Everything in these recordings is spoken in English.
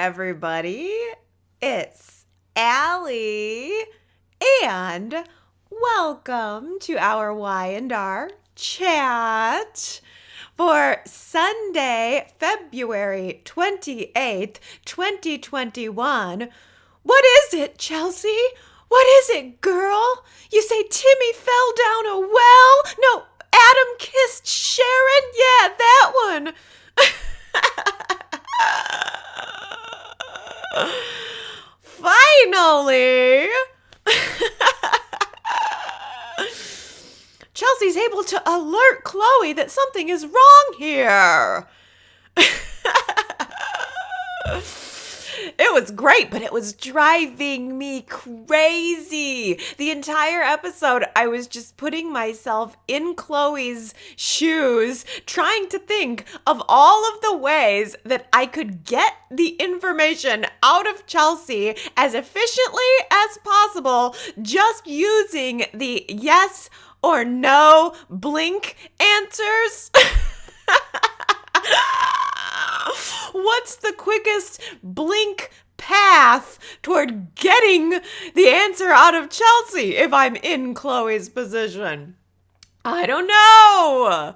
everybody. It's Allie, and welcome to our Y&R Chat for Sunday, February 28th, 2021. What is it, Chelsea? What is it, girl? You say Timmy fell down a well? No, Adam kissed Sharon? Yeah, that one. Finally! Chelsea's able to alert Chloe that something is wrong here. It was great, but it was driving me crazy. The entire episode, I was just putting myself in Chloe's shoes, trying to think of all of the ways that I could get the information out of Chelsea as efficiently as possible, just using the yes or no blink answers. What's the quickest blink path toward getting the answer out of Chelsea if I'm in Chloe's position? I don't know.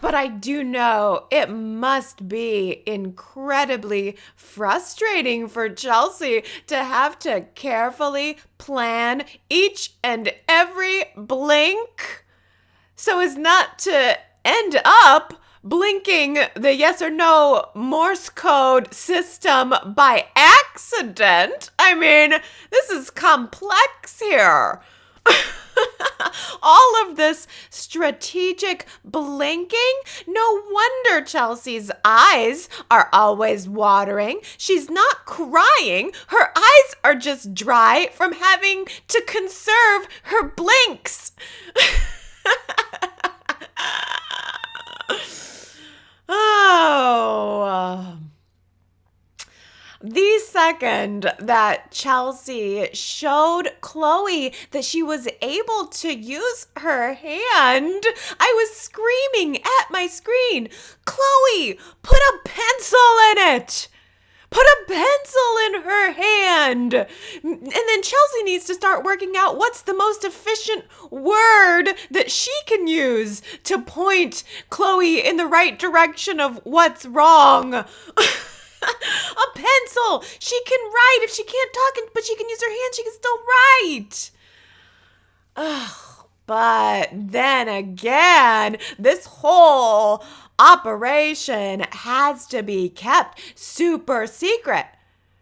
But I do know it must be incredibly frustrating for Chelsea to have to carefully plan each and every blink so as not to end up blinking the yes or no Morse code system by accident. I mean, this is complex here. All of this strategic blinking, no wonder Chelsea's eyes are always watering. She's not crying. Her eyes are just dry from having to conserve her blinks. The second that Chelsea showed Chloe that she was able to use her hand, I was screaming at my screen, "Chloe, put a pencil in it! Put a pencil in her hand!" And then Chelsea needs to start working out what's the most efficient word that she can use to point Chloe in the right direction of what's wrong. A pencil! She can write. If she can't talk, but she can use her hands, she can still write. But then again, this whole operation has to be kept super secret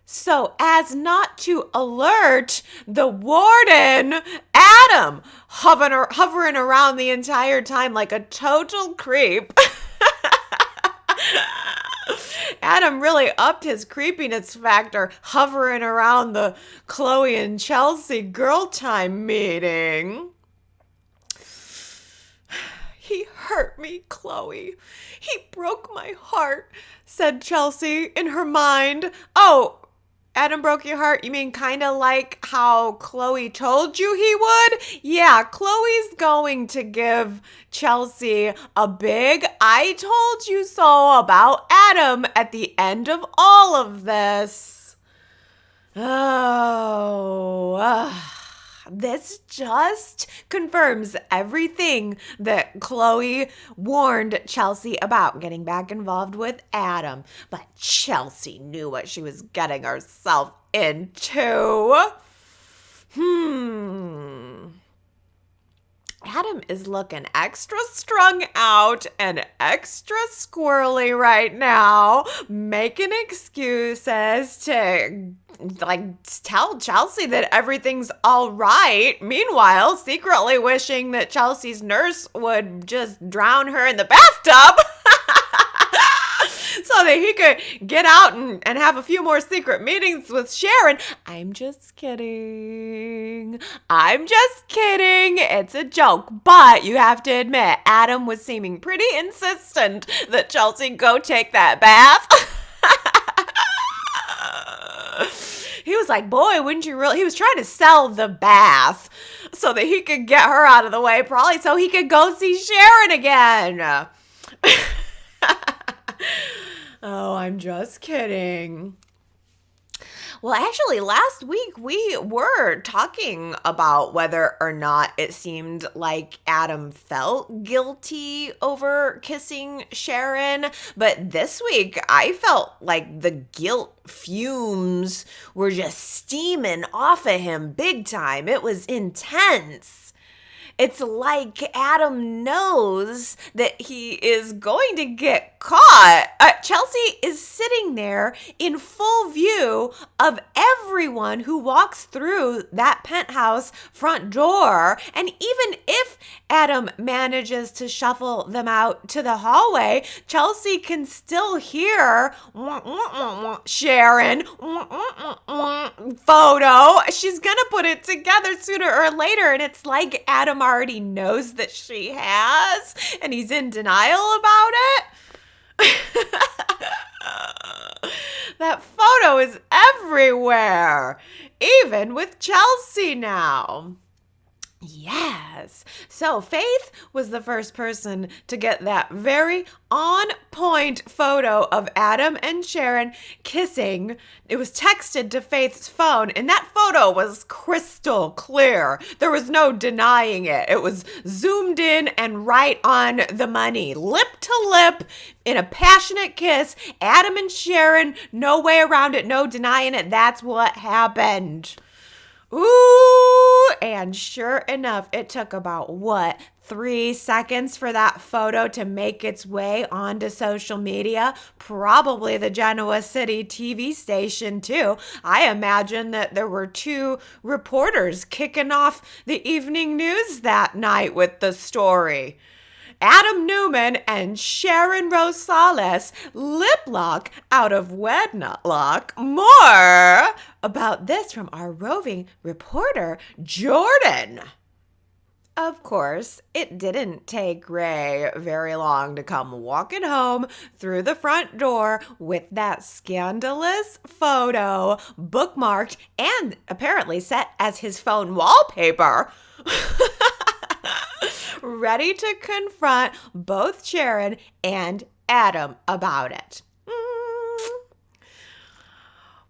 so as not to alert the warden, Adam, hovering around the entire time like a total creep. Adam really upped his creepiness factor hovering around the Chloe and Chelsea girl time meeting. "He hurt me, Chloe. He broke my heart," said Chelsea in her mind. "Oh, Adam broke your heart? You mean kind of like how Chloe told you he would?" Yeah, Chloe's going to give Chelsea a big "I told you so" about Adam at the end of all of this. This just confirms everything that Chloe warned Chelsea about getting back involved with Adam. But Chelsea knew what she was getting herself into. Adam is looking extra strung out and extra squirrely right now, making excuses to tell Chelsea that everything's all right. Meanwhile, secretly wishing that Chelsea's nurse would just drown her in the bathtub so that he could get out and have a few more secret meetings with Sharon. I'm just kidding. It's a joke. But you have to admit, Adam was seeming pretty insistent that Chelsea go take that bath. He was like, "Boy, wouldn't you really?" He was trying to sell the bath so that he could get her out of the way, probably so he could go see Sharon again. Oh, I'm just kidding. Well, actually, last week we were talking about whether or not it seemed like Adam felt guilty over kissing Sharon. But this week, I felt like the guilt fumes were just steaming off of him big time. It was intense. It's like Adam knows that he is going to get caught. Chelsea is sitting there in full view of everyone who walks through that penthouse front door. And even if Adam manages to shuffle them out to the hallway, Chelsea can still hear Sharon photo. She's going to put it together sooner or later. And it's like Adam already knows that she has, and he's in denial about it. That photo is everywhere, even with Chelsea now. Yes. So Faith was the first person to get that very on point photo of Adam and Sharon kissing. It was texted to Faith's phone, and that photo was crystal clear. There was no denying it. It was zoomed in and right on the money, lip to lip in a passionate kiss. Adam and Sharon, no way around it, no denying it. That's what happened. Ooh, and sure enough, it took about 3 seconds for that photo to make its way onto social media, probably the Genoa City TV station too. I imagine that there were 2 reporters kicking off the evening news that night with the story. Adam Newman and Sharon Rosales lip lock out of wedlock. More about this from our roving reporter, Jordan. Of course, it didn't take Ray very long to come walking home through the front door with that scandalous photo bookmarked and apparently set as his phone wallpaper. Ready to confront both Sharon and Adam about it.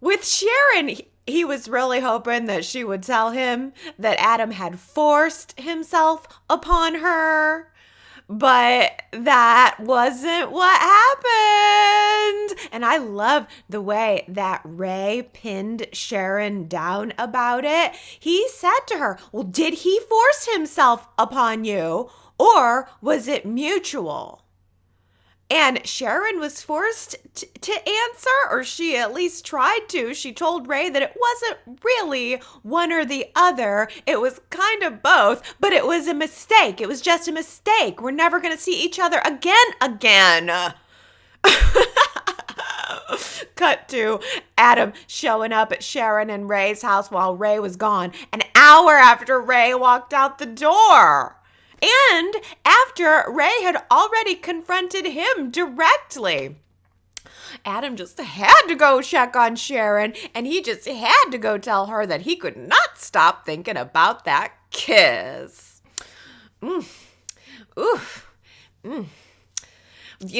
With Sharon, he was really hoping that she would tell him that Adam had forced himself upon her. But that wasn't what happened. And I love the way that Ray pinned Sharon down about it. He said to her, well, did he force himself upon you, or was it mutual? And Sharon was forced to answer, or she at least tried to. She told Ray that it wasn't really one or the other. It was kind of both, but it was a mistake. It was just a mistake. We're never going to see each other again. Cut to Adam showing up at Sharon and Ray's house while Ray was gone, an hour after Ray walked out the door. And after Ray had already confronted him directly. Adam just had to go check on Sharon, and he just had to go tell her that he could not stop thinking about that kiss. You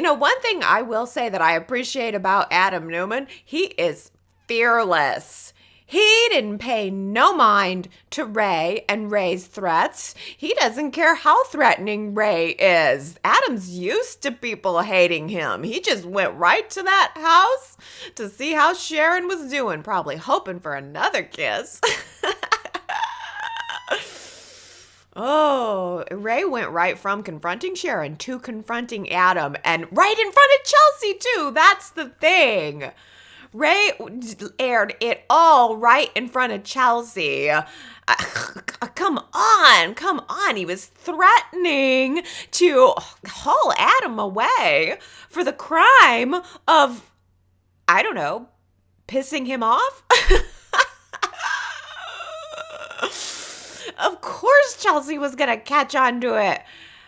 know, one thing I will say that I appreciate about Adam Newman, he is fearless. He didn't pay no mind to Ray and Ray's threats. He doesn't care how threatening Ray is. Adam's used to people hating him. He just went right to that house to see how Sharon was doing, probably hoping for another kiss. Oh, Ray went right from confronting Sharon to confronting Adam, and right in front of Chelsea too. That's the thing. Ray aired it all right in front of Chelsea. Come on. He was threatening to haul Adam away for the crime of, I don't know, pissing him off? Of course Chelsea was going to catch on to it.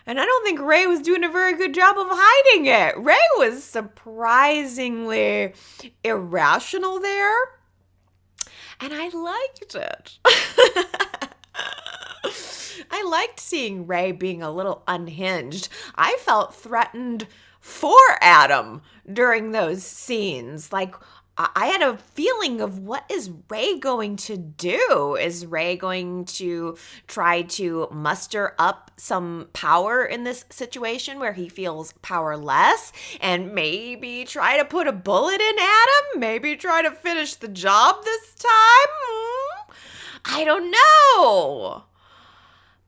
And I don't think Ray was doing a very good job of hiding it. Ray was surprisingly irrational there. And I liked it. I liked seeing Ray being a little unhinged. I felt threatened for Adam during those scenes. Like, I had a feeling of what is Ray going to do? Is Ray going to try to muster up some power in this situation where he feels powerless and maybe try to put a bullet in Adam? Maybe try to finish the job this time? I don't know.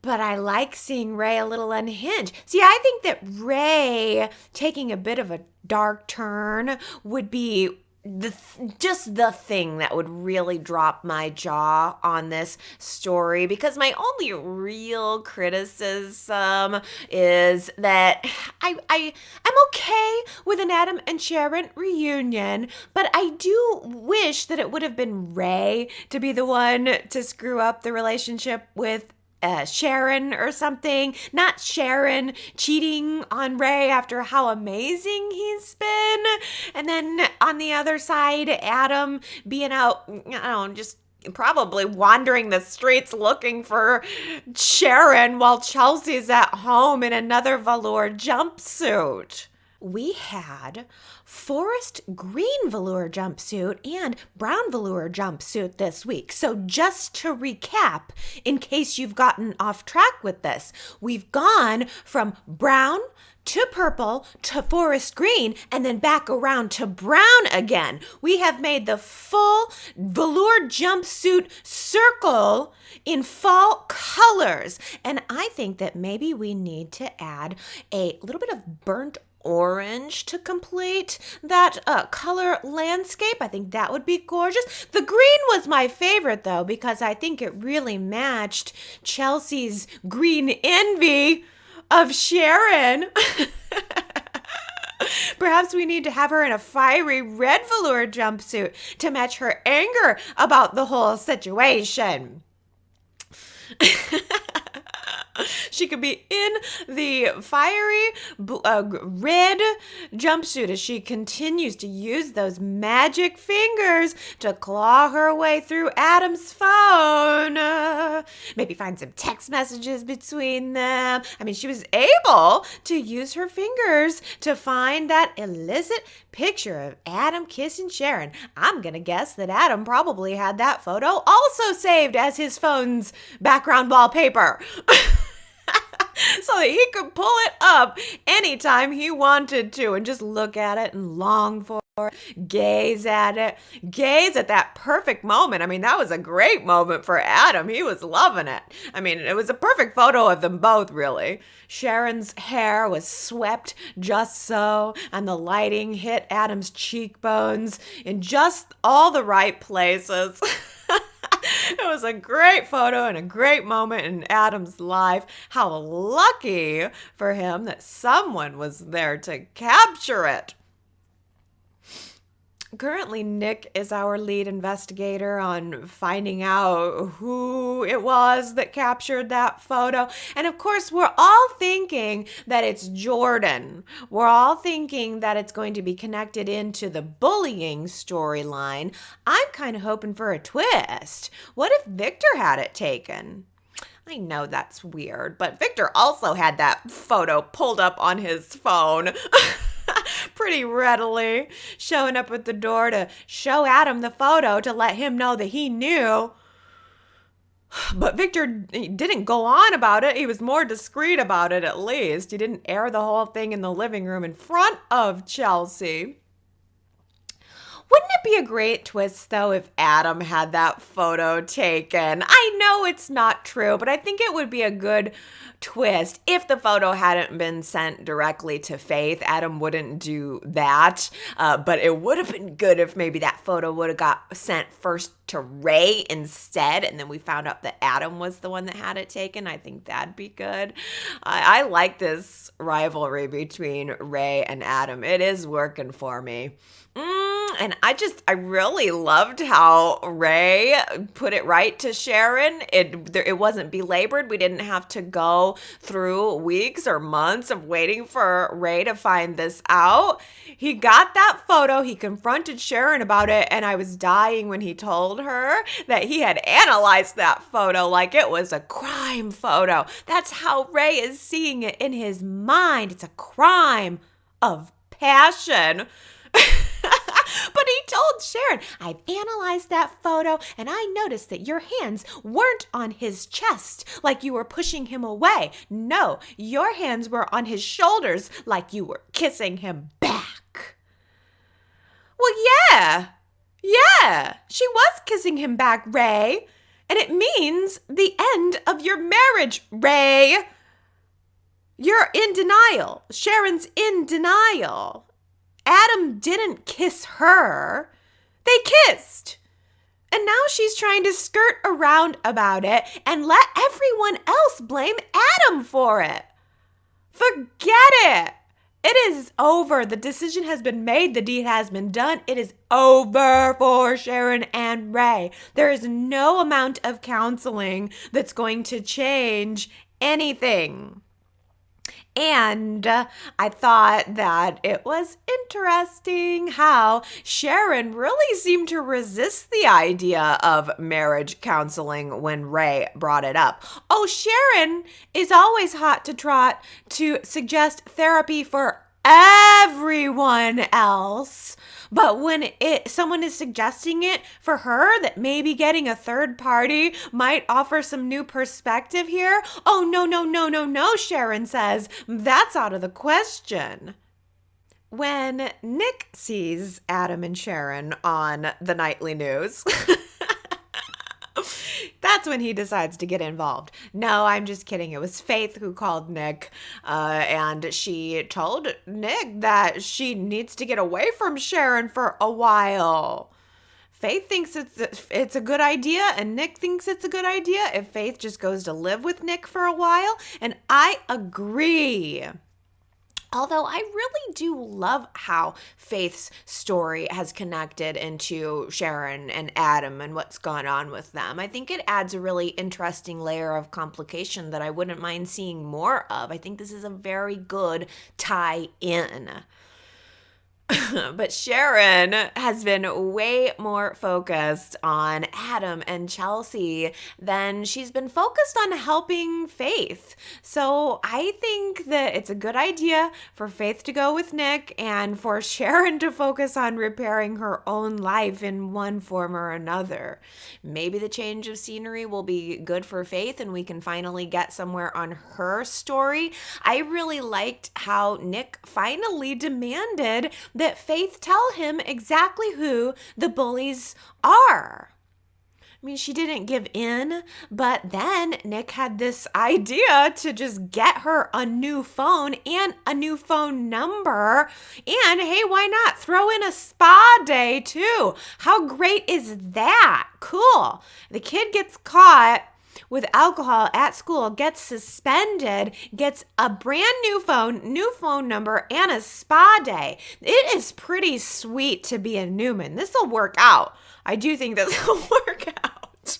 But I like seeing Ray a little unhinged. See, I think that Ray taking a bit of a dark turn would be just the thing that would really drop my jaw on this story, because my only real criticism is that I'm okay with an Adam and Sharon reunion, but I do wish that it would have been Ray to be the one to screw up the relationship with Sharon or something, not Sharon cheating on Ray after how amazing he's been. And then on the other side, Adam being out, just probably wandering the streets looking for Sharon while Chelsea's at home in another velour jumpsuit. We had forest green velour jumpsuit and brown velour jumpsuit this week. So just to recap, in case you've gotten off track with this, we've gone from brown to purple to forest green and then back around to brown again. We have made the full velour jumpsuit circle in fall colors. And I think that maybe we need to add a little bit of burnt orange to complete that color landscape. I think that would be gorgeous. The green was my favorite though, because I think it really matched Chelsea's green envy of Sharon. Perhaps we need to have her in a fiery red velour jumpsuit to match her anger about the whole situation. She could be in the fiery red jumpsuit as she continues to use those magic fingers to claw her way through Adam's phone. Maybe find some text messages between them. I mean, she was able to use her fingers to find that illicit picture of Adam kissing Sharon. I'm going to guess that Adam probably had that photo also saved as his phone's background wallpaper. So that he could pull it up anytime he wanted to and just look at it and long for it, gaze at it, gaze at that perfect moment. I mean, that was a great moment for Adam. He was loving it. I mean, it was a perfect photo of them both, really. Sharon's hair was swept just so, and the lighting hit Adam's cheekbones in just all the right places. It was a great photo and a great moment in Adam's life. How lucky for him that someone was there to capture it. Currently, Nick is our lead investigator on finding out who it was that captured that photo. And of course, we're all thinking that it's Jordan. We're all thinking that it's going to be connected into the bullying storyline. I'm kind of hoping for a twist. What if Victor had it taken? I know that's weird, but Victor also had that photo pulled up on his phone. Pretty readily, showing up at the door to show Adam the photo to let him know that he knew. But Victor didn't go on about it. He was more discreet about it, at least. He didn't air the whole thing in the living room in front of Chelsea. Wouldn't it be a great twist, though, if Adam had that photo taken? I know it's not true, but I think it would be a good twist. If the photo hadn't been sent directly to Faith, Adam wouldn't do that. But it would have been good if maybe that photo would have got sent first to Ray instead, and then we found out that Adam was the one that had it taken. I think that'd be good. I like this rivalry between Ray and Adam. It is working for me. And I really loved how Ray put it right to Sharon. It wasn't belabored. We didn't have to go through weeks or months of waiting for Ray to find this out. He got that photo. He confronted Sharon about it, and I was dying when he told her that he had analyzed that photo like it was a crime photo. That's how Ray is seeing it in his mind. It's a crime. of passion. But he told Sharon, I've analyzed that photo and I noticed that your hands weren't on his chest like you were pushing him away. No, your hands were on his shoulders like you were kissing him back. Well, yeah, she was kissing him back, Ray. And it means the end of your marriage, Ray. You're in denial. Sharon's in denial. Adam didn't kiss her. They kissed. And now she's trying to skirt around about it and let everyone else blame Adam for it. Forget it. It is over. The decision has been made. The deed has been done. It is over for Sharon and Ray. There is no amount of counseling that's going to change anything. And I thought that it was interesting how Sharon really seemed to resist the idea of marriage counseling when Ray brought it up. Oh, Sharon is always hot to trot to suggest therapy for everyone else. But when someone is suggesting it for her, that maybe getting a third party might offer some new perspective here. Oh, no, Sharon says. That's out of the question. When Nick sees Adam and Sharon on the nightly news, that's when he decides to get involved. No, I'm just kidding. It was Faith who called Nick, and she told Nick that she needs to get away from Sharon for a while. Faith thinks it's a good idea, and Nick thinks it's a good idea if Faith just goes to live with Nick for a while, and I agree. Although I really do love how Faith's story has connected into Sharon and Adam and what's gone on with them. I think it adds a really interesting layer of complication that I wouldn't mind seeing more of. I think this is a very good tie-in. But Sharon has been way more focused on Adam and Chelsea than she's been focused on helping Faith. So I think that it's a good idea for Faith to go with Nick and for Sharon to focus on repairing her own life in one form or another. Maybe the change of scenery will be good for Faith and we can finally get somewhere on her story. I really liked how Nick finally demanded that Faith tell him exactly who the bullies are. I mean, she didn't give in, but then Nick had this idea to just get her a new phone and a new phone number. And hey, why not throw in a spa day too? How great is that? Cool. The kid gets caught with alcohol at school, gets suspended, gets a brand new phone number, and a spa day. It is pretty sweet to be a Newman. This will work out. I do think this will work out.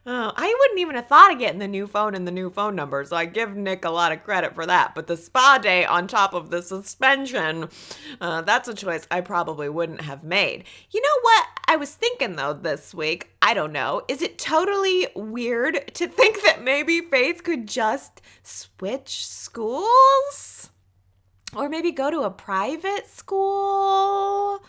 I wouldn't even have thought of getting the new phone and the new phone number, so I give Nick a lot of credit for that. But the spa day on top of the suspension, that's a choice I probably wouldn't have made. You know what I was thinking, though, this week? I don't know. Is it totally weird to think that maybe Faith could just switch schools? Or maybe go to a private school?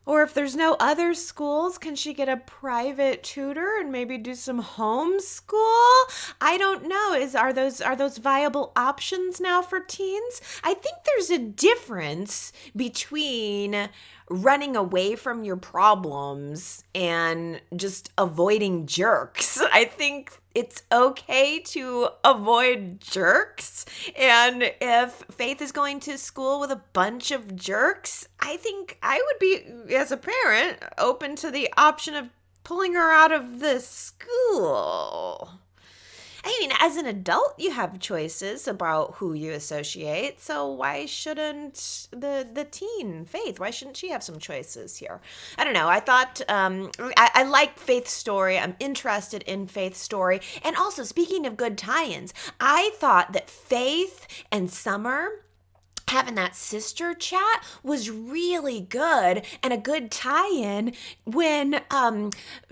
Or if there's no other schools, can she get a private tutor and maybe do some homeschool? I don't know. Are those viable options now for teens? I think there's a difference between running away from your problems and just avoiding jerks. I think it's okay to avoid jerks. And if Faith is going to school with a bunch of jerks, I think I would be, as a parent, open to the option of pulling her out of the school. I mean, as an adult, you have choices about who you associate. So why shouldn't the teen, Faith, why shouldn't she have some choices here? I don't know. I thought, I like Faith's story. I'm interested in Faith's story. And also, speaking of good tie-ins, I thought that Faith and Summer having that sister chat was really good and a good tie-in when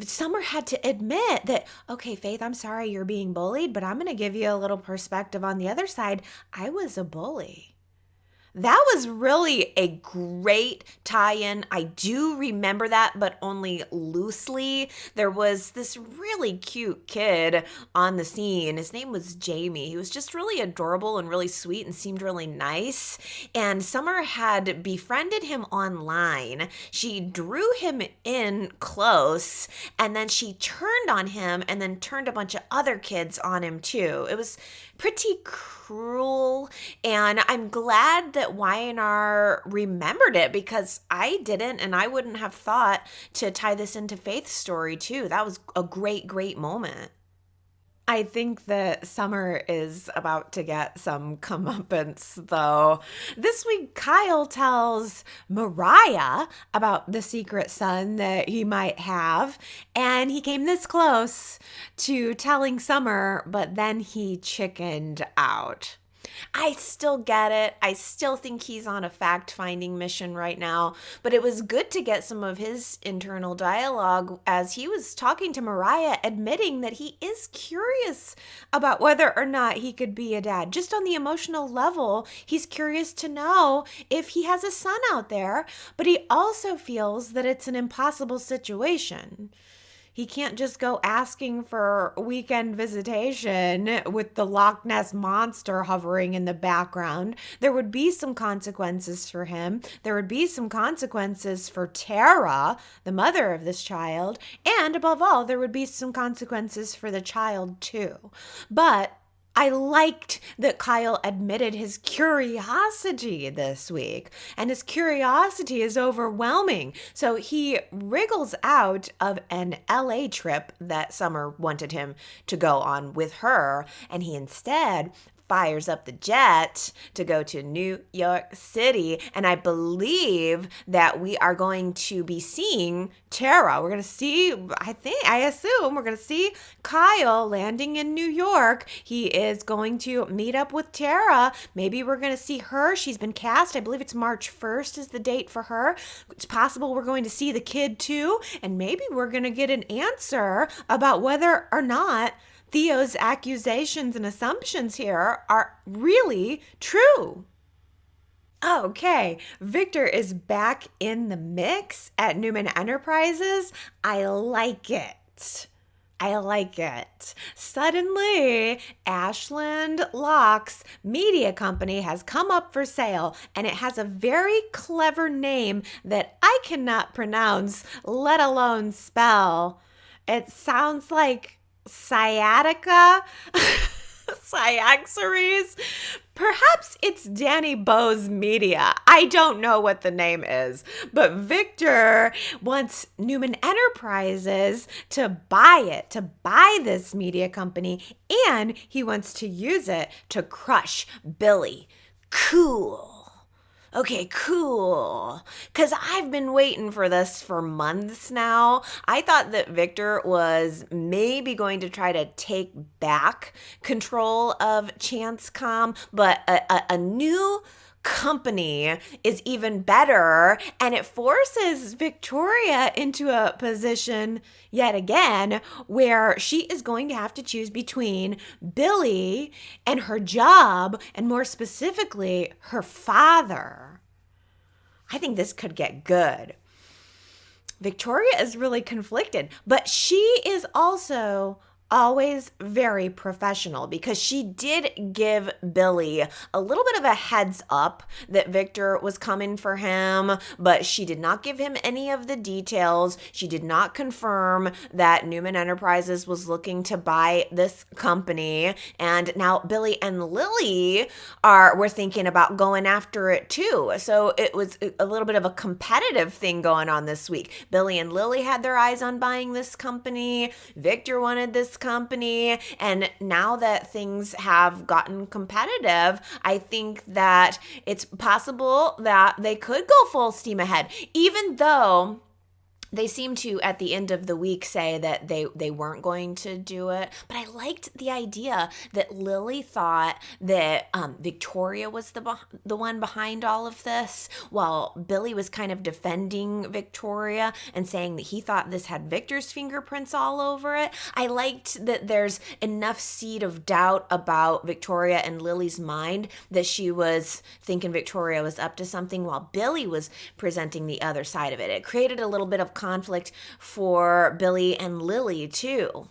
Summer had to admit that, okay, Faith, I'm sorry you're being bullied, but I'm going to give you a little perspective on the other side. I was a bully. That was really a great tie-in. I do remember that, but only loosely. There was this really cute kid on the scene. His name was Jamie. He was just really adorable and really sweet and seemed really nice. And Summer had befriended him online. She drew him in close, and then she turned on him and then turned a bunch of other kids on him too. It was pretty cruel, and I'm glad that Y&R remembered it because I didn't, and I wouldn't have thought to tie this into Faith's story too. That was a great, great moment. I think that Summer is about to get some comeuppance, though. This week, Kyle tells Mariah about the secret son that he might have, and he came this close to telling Summer, but then he chickened out. I still get it. I still think he's on a fact-finding mission right now, but it was good to get some of his internal dialogue as he was talking to Mariah, admitting that he is curious about whether or not he could be a dad. Just on the emotional level, he's curious to know if he has a son out there, but he also feels that it's an impossible situation. He can't just go asking for weekend visitation with the Loch Ness monster hovering in the background. There would be some consequences for him. There would be some consequences for Tara, the mother of this child. And above all, there would be some consequences for the child too. But I liked that Kyle admitted his curiosity this week, and his curiosity is overwhelming. So he wriggles out of an LA trip that Summer wanted him to go on with her, and he instead fires up the jet to go to New York City. And I believe that we are going to be seeing Tara. We're going to see, I assume we're going to see Kyle landing in New York. He is going to meet up with Tara. Maybe we're going to see her. She's been cast. I believe it's March 1st is the date for her. It's possible we're going to see the kid too. And maybe we're going to get an answer about whether or not Theo's accusations and assumptions here are really true. Okay, Victor is back in the mix at Newman Enterprises. I like it. I like it. Suddenly, Ashland Locke's media company has come up for sale, and it has a very clever name that I cannot pronounce, let alone spell. It sounds like sciatica, Cyaxaries. Perhaps it's Danny Bo's Media. I don't know what the name is, but Victor wants Newman Enterprises to buy this media company, and he wants to use it to crush Billy. Cool. Okay, cool. Because I've been waiting for this for months now. I thought that Victor was maybe going to try to take back control of ChanceCom, but a new company is even better, and it forces Victoria into a position yet again where she is going to have to choose between Billy and her job, and more specifically her father. I think this could get good. Victoria is really conflicted, but she is also always very professional because she did give Billy a little bit of a heads up that Victor was coming for him, but she did not give him any of the details. She did not confirm that Newman Enterprises was looking to buy this company. And now Billy and Lily were thinking about going after it too. So it was a little bit of a competitive thing going on this week. Billy and Lily had their eyes on buying this company. Victor wanted this company, and now that things have gotten competitive, I think that it's possible that they could go full steam ahead, even though They seem to, at the end of the week, say that they weren't going to do it. But I liked the idea that Lily thought that Victoria was the one behind all of this, while Billy was kind of defending Victoria and saying that he thought this had Victor's fingerprints all over it. I liked that there's enough seed of doubt about Victoria and Lily's mind that she was thinking Victoria was up to something, while Billy was presenting the other side of it. It created a little bit of conflict for Billy and Lily too.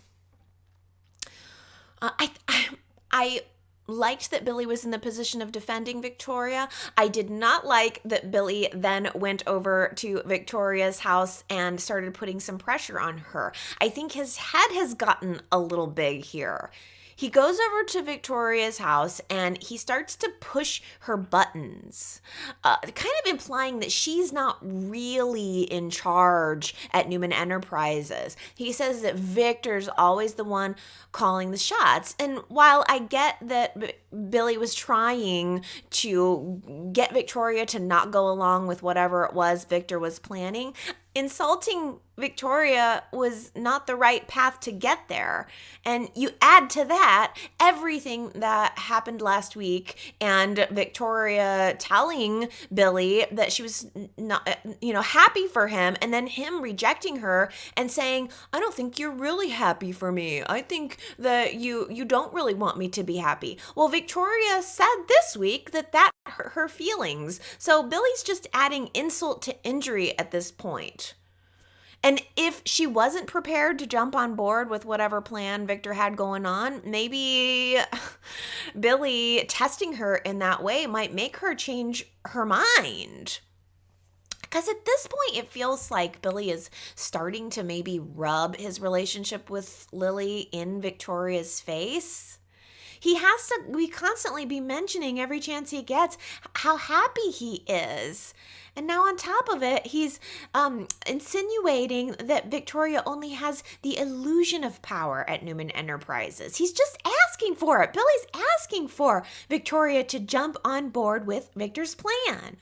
I liked that Billy was in the position of defending Victoria. I did not like that Billy then went over to Victoria's house and started putting some pressure on her. I think his head has gotten a little big here. He goes over to Victoria's house and he starts to push her buttons, kind of implying that she's not really in charge at Newman Enterprises. He says that Victor's always the one calling the shots. And while I get that Billy was trying to get Victoria to not go along with whatever it was Victor was planning, insulting Victoria was not the right path to get there. And you add to that everything that happened last week and Victoria telling Billy that she was not, happy for him, and then him rejecting her and saying, I don't think you're really happy for me. I think that you don't really want me to be happy. Well, Victoria said this week that hurt her feelings. So Billy's just adding insult to injury at this point. And if she wasn't prepared to jump on board with whatever plan Victor had going on, maybe Billy testing her in that way might make her change her mind. Because at this point, it feels like Billy is starting to maybe rub his relationship with Lily in Victoria's face. He has to constantly be mentioning every chance he gets how happy he is. And now on top of it, he's insinuating that Victoria only has the illusion of power at Newman Enterprises. He's just asking for it. Billy's asking for Victoria to jump on board with Victor's plan.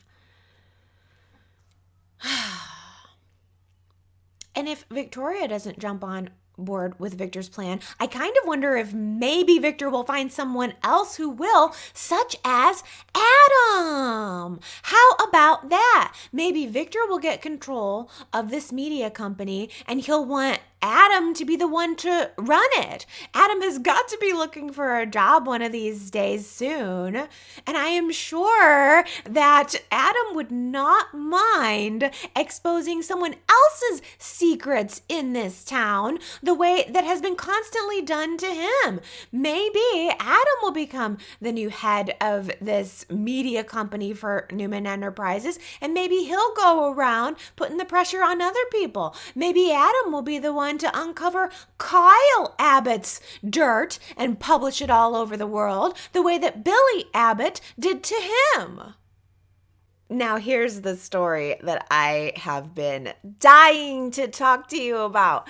And if Victoria doesn't jump on board with Victor's plan, I kind of wonder if maybe Victor will find someone else who will, such as Adam. How about that? Maybe Victor will get control of this media company and he'll want Adam to be the one to run it. Adam has got to be looking for a job one of these days soon. And I am sure that Adam would not mind exposing someone else's secrets in this town the way that has been constantly done to him. Maybe Adam will become the new head of this media company for Newman Enterprises, and maybe he'll go around putting the pressure on other people. Maybe Adam will be the one to uncover Kyle Abbott's dirt and publish it all over the world the way that Billy Abbott did to him. Now here's the story that I have been dying to talk to you about.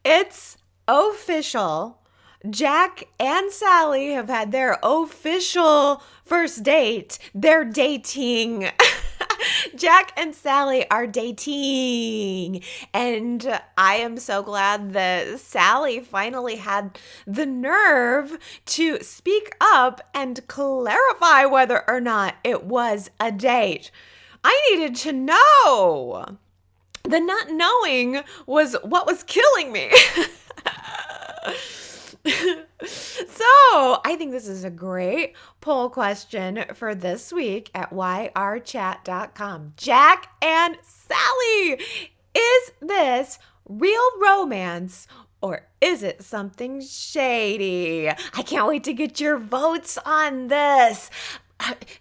It's official. Jack and Sally have had their official first date. They're dating. Jack and Sally are dating. And I am so glad that Sally finally had the nerve to speak up and clarify whether or not it was a date. I needed to know. The not knowing was what was killing me. So I think this is a great poll question for this week at yrchat.com. Jack and Sally, is this real romance or is it something shady? I can't wait to get your votes on this.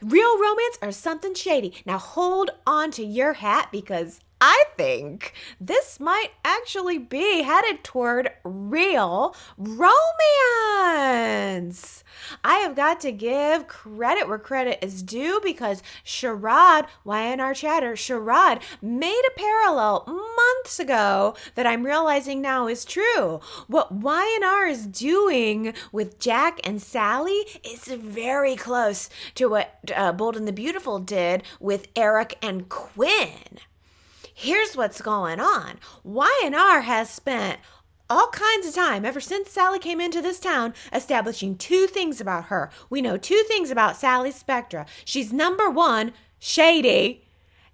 Real romance or something shady? Now hold on to your hat because I think this might actually be headed toward real romance. I have got to give credit where credit is due because Sharon, Y&R Chatter, Sharon made a parallel months ago that I'm realizing now is true. What Y&R is doing with Jack and Sally is very close to what Bold and the Beautiful did with Eric and Quinn. Here's what's going on. Y&R has spent all kinds of time ever since Sally came into this town establishing two things about her. We know two things about Sally's spectra. She's number one, shady,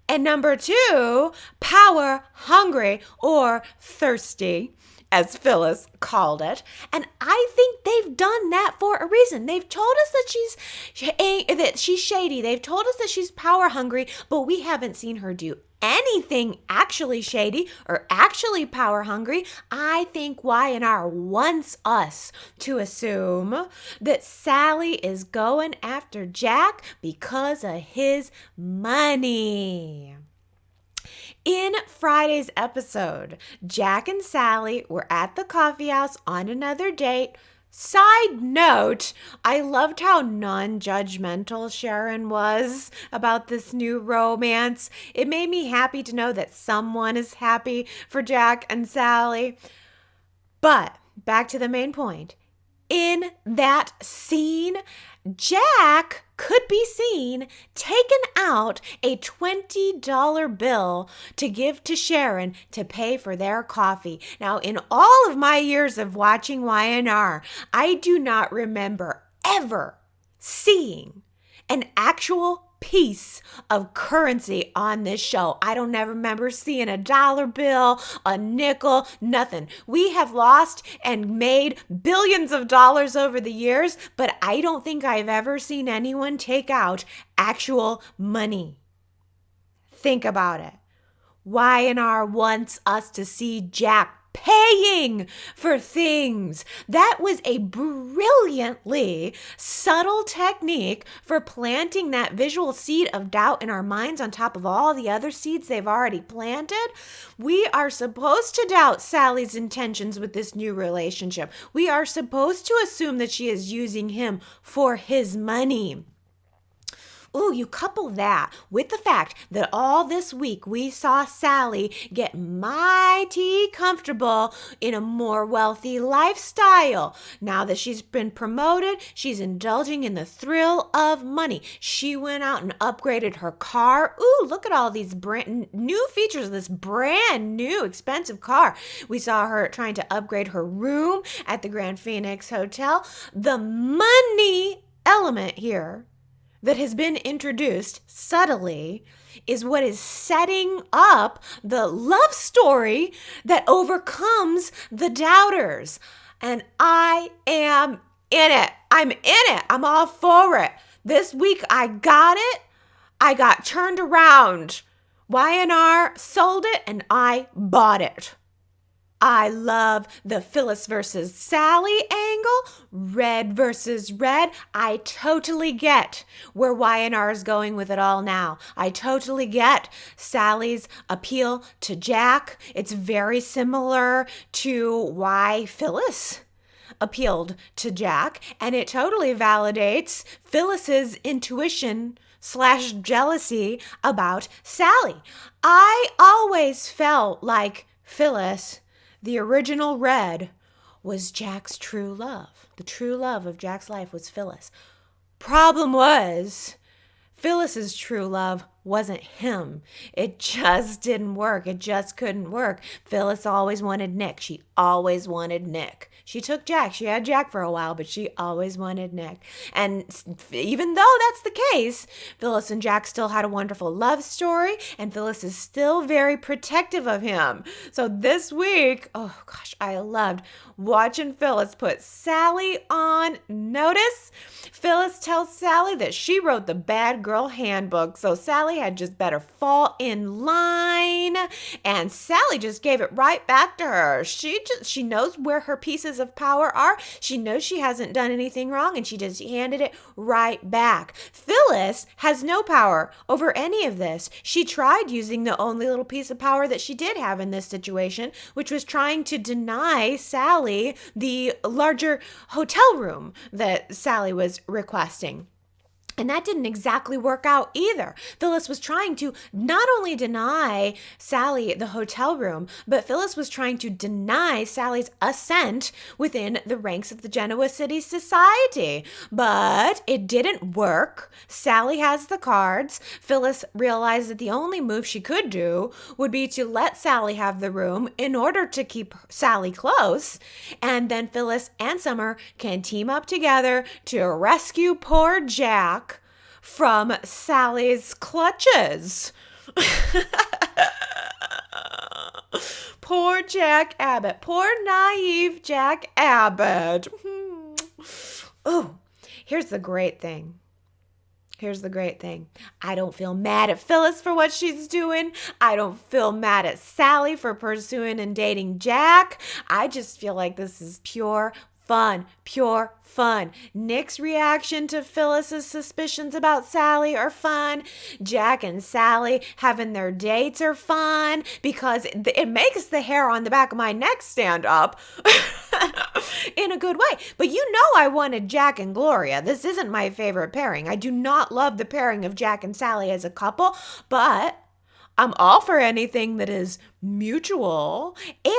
and number two, power hungry or thirsty, as Phyllis called it. And I think they've done that for a reason. They've told us that she's shady. They've told us that she's power hungry, but we haven't seen her do anything actually shady or actually power hungry. I think Y&R wants us to assume that Sally is going after Jack because of his money. In Friday's episode, Jack and Sally were at the coffee house on another date. Side note, I loved how non-judgmental Sharon was about this new romance. It made me happy to know that someone is happy for Jack and Sally. But back to the main point. In that scene, Jack could be seen taking out a $20 bill to give to Sharon to pay for their coffee. Now, in all of my years of watching Y&R, I do not remember ever seeing an actual piece of currency on this show. I don't ever remember seeing a dollar bill, a nickel, nothing. We have lost and made billions of dollars over the years, but I don't think I've ever seen anyone take out actual money. Think about it. Y&R wants us to see Jack paying for things. That was a brilliantly subtle technique for planting that visual seed of doubt in our minds on top of all the other seeds they've already planted. We are supposed to doubt Sally's intentions with this new relationship. We are supposed to assume that she is using him for his money. Ooh, you couple that with the fact that all this week we saw Sally get mighty comfortable in a more wealthy lifestyle. Now that she's been promoted, she's indulging in the thrill of money. She went out and upgraded her car. Ooh, look at all these brand new features of this brand new expensive car. We saw her trying to upgrade her room at the Grand Phoenix Hotel. The money element here that has been introduced subtly is what is setting up the love story that overcomes the doubters. And I am in it. I'm in it. I'm all for it. This week I got it. I got turned around. Y&R sold it and I bought it. I love the Phyllis versus Sally angle, red versus red. I totally get where Y&R is going with it all now. I totally get Sally's appeal to Jack. It's very similar to why Phyllis appealed to Jack, and it totally validates Phyllis's intuition / jealousy about Sally. I always felt like Phyllis, the original Red, was Jack's true love. The true love of Jack's life was Phyllis. Problem was, Phyllis's true love wasn't him. It just didn't work. It just couldn't work. Phyllis always wanted Nick. She always wanted Nick. She took Jack. She had Jack for a while, but she always wanted Nick. And even though that's the case, Phyllis and Jack still had a wonderful love story, and Phyllis is still very protective of him. So this week, oh gosh, I loved watching Phyllis put Sally on notice. Phyllis tells Sally that she wrote the bad girl handbook, so Sally had just better fall in line, and Sally just gave it right back to her. She knows where her pieces of power are. She knows she hasn't done anything wrong, and she just handed it right back. Phyllis has no power over any of this. She tried using the only little piece of power that she did have in this situation, which was trying to deny Sally the larger hotel room that Sally was requesting. And that didn't exactly work out either. Phyllis was trying to not only deny Sally the hotel room, but Phyllis was trying to deny Sally's ascent within the ranks of the Genoa City Society. But it didn't work. Sally has the cards. Phyllis realized that the only move she could do would be to let Sally have the room in order to keep Sally close. And then Phyllis and Summer can team up together to rescue poor Jack from Sally's clutches. Poor Jack Abbott. Poor naive Jack Abbott. Oh, here's the great thing. I don't feel mad at Phyllis for what she's doing. I don't feel mad at Sally for pursuing and dating Jack. I just feel like this is pure fun. Nick's reaction to Phyllis's suspicions about Sally are fun. Jack and Sally having their dates are fun because it makes the hair on the back of my neck stand up in a good way. But you know I wanted Jack and Gloria. This isn't my favorite pairing. I do not love the pairing of Jack and Sally as a couple, but I'm all for anything that is mutual,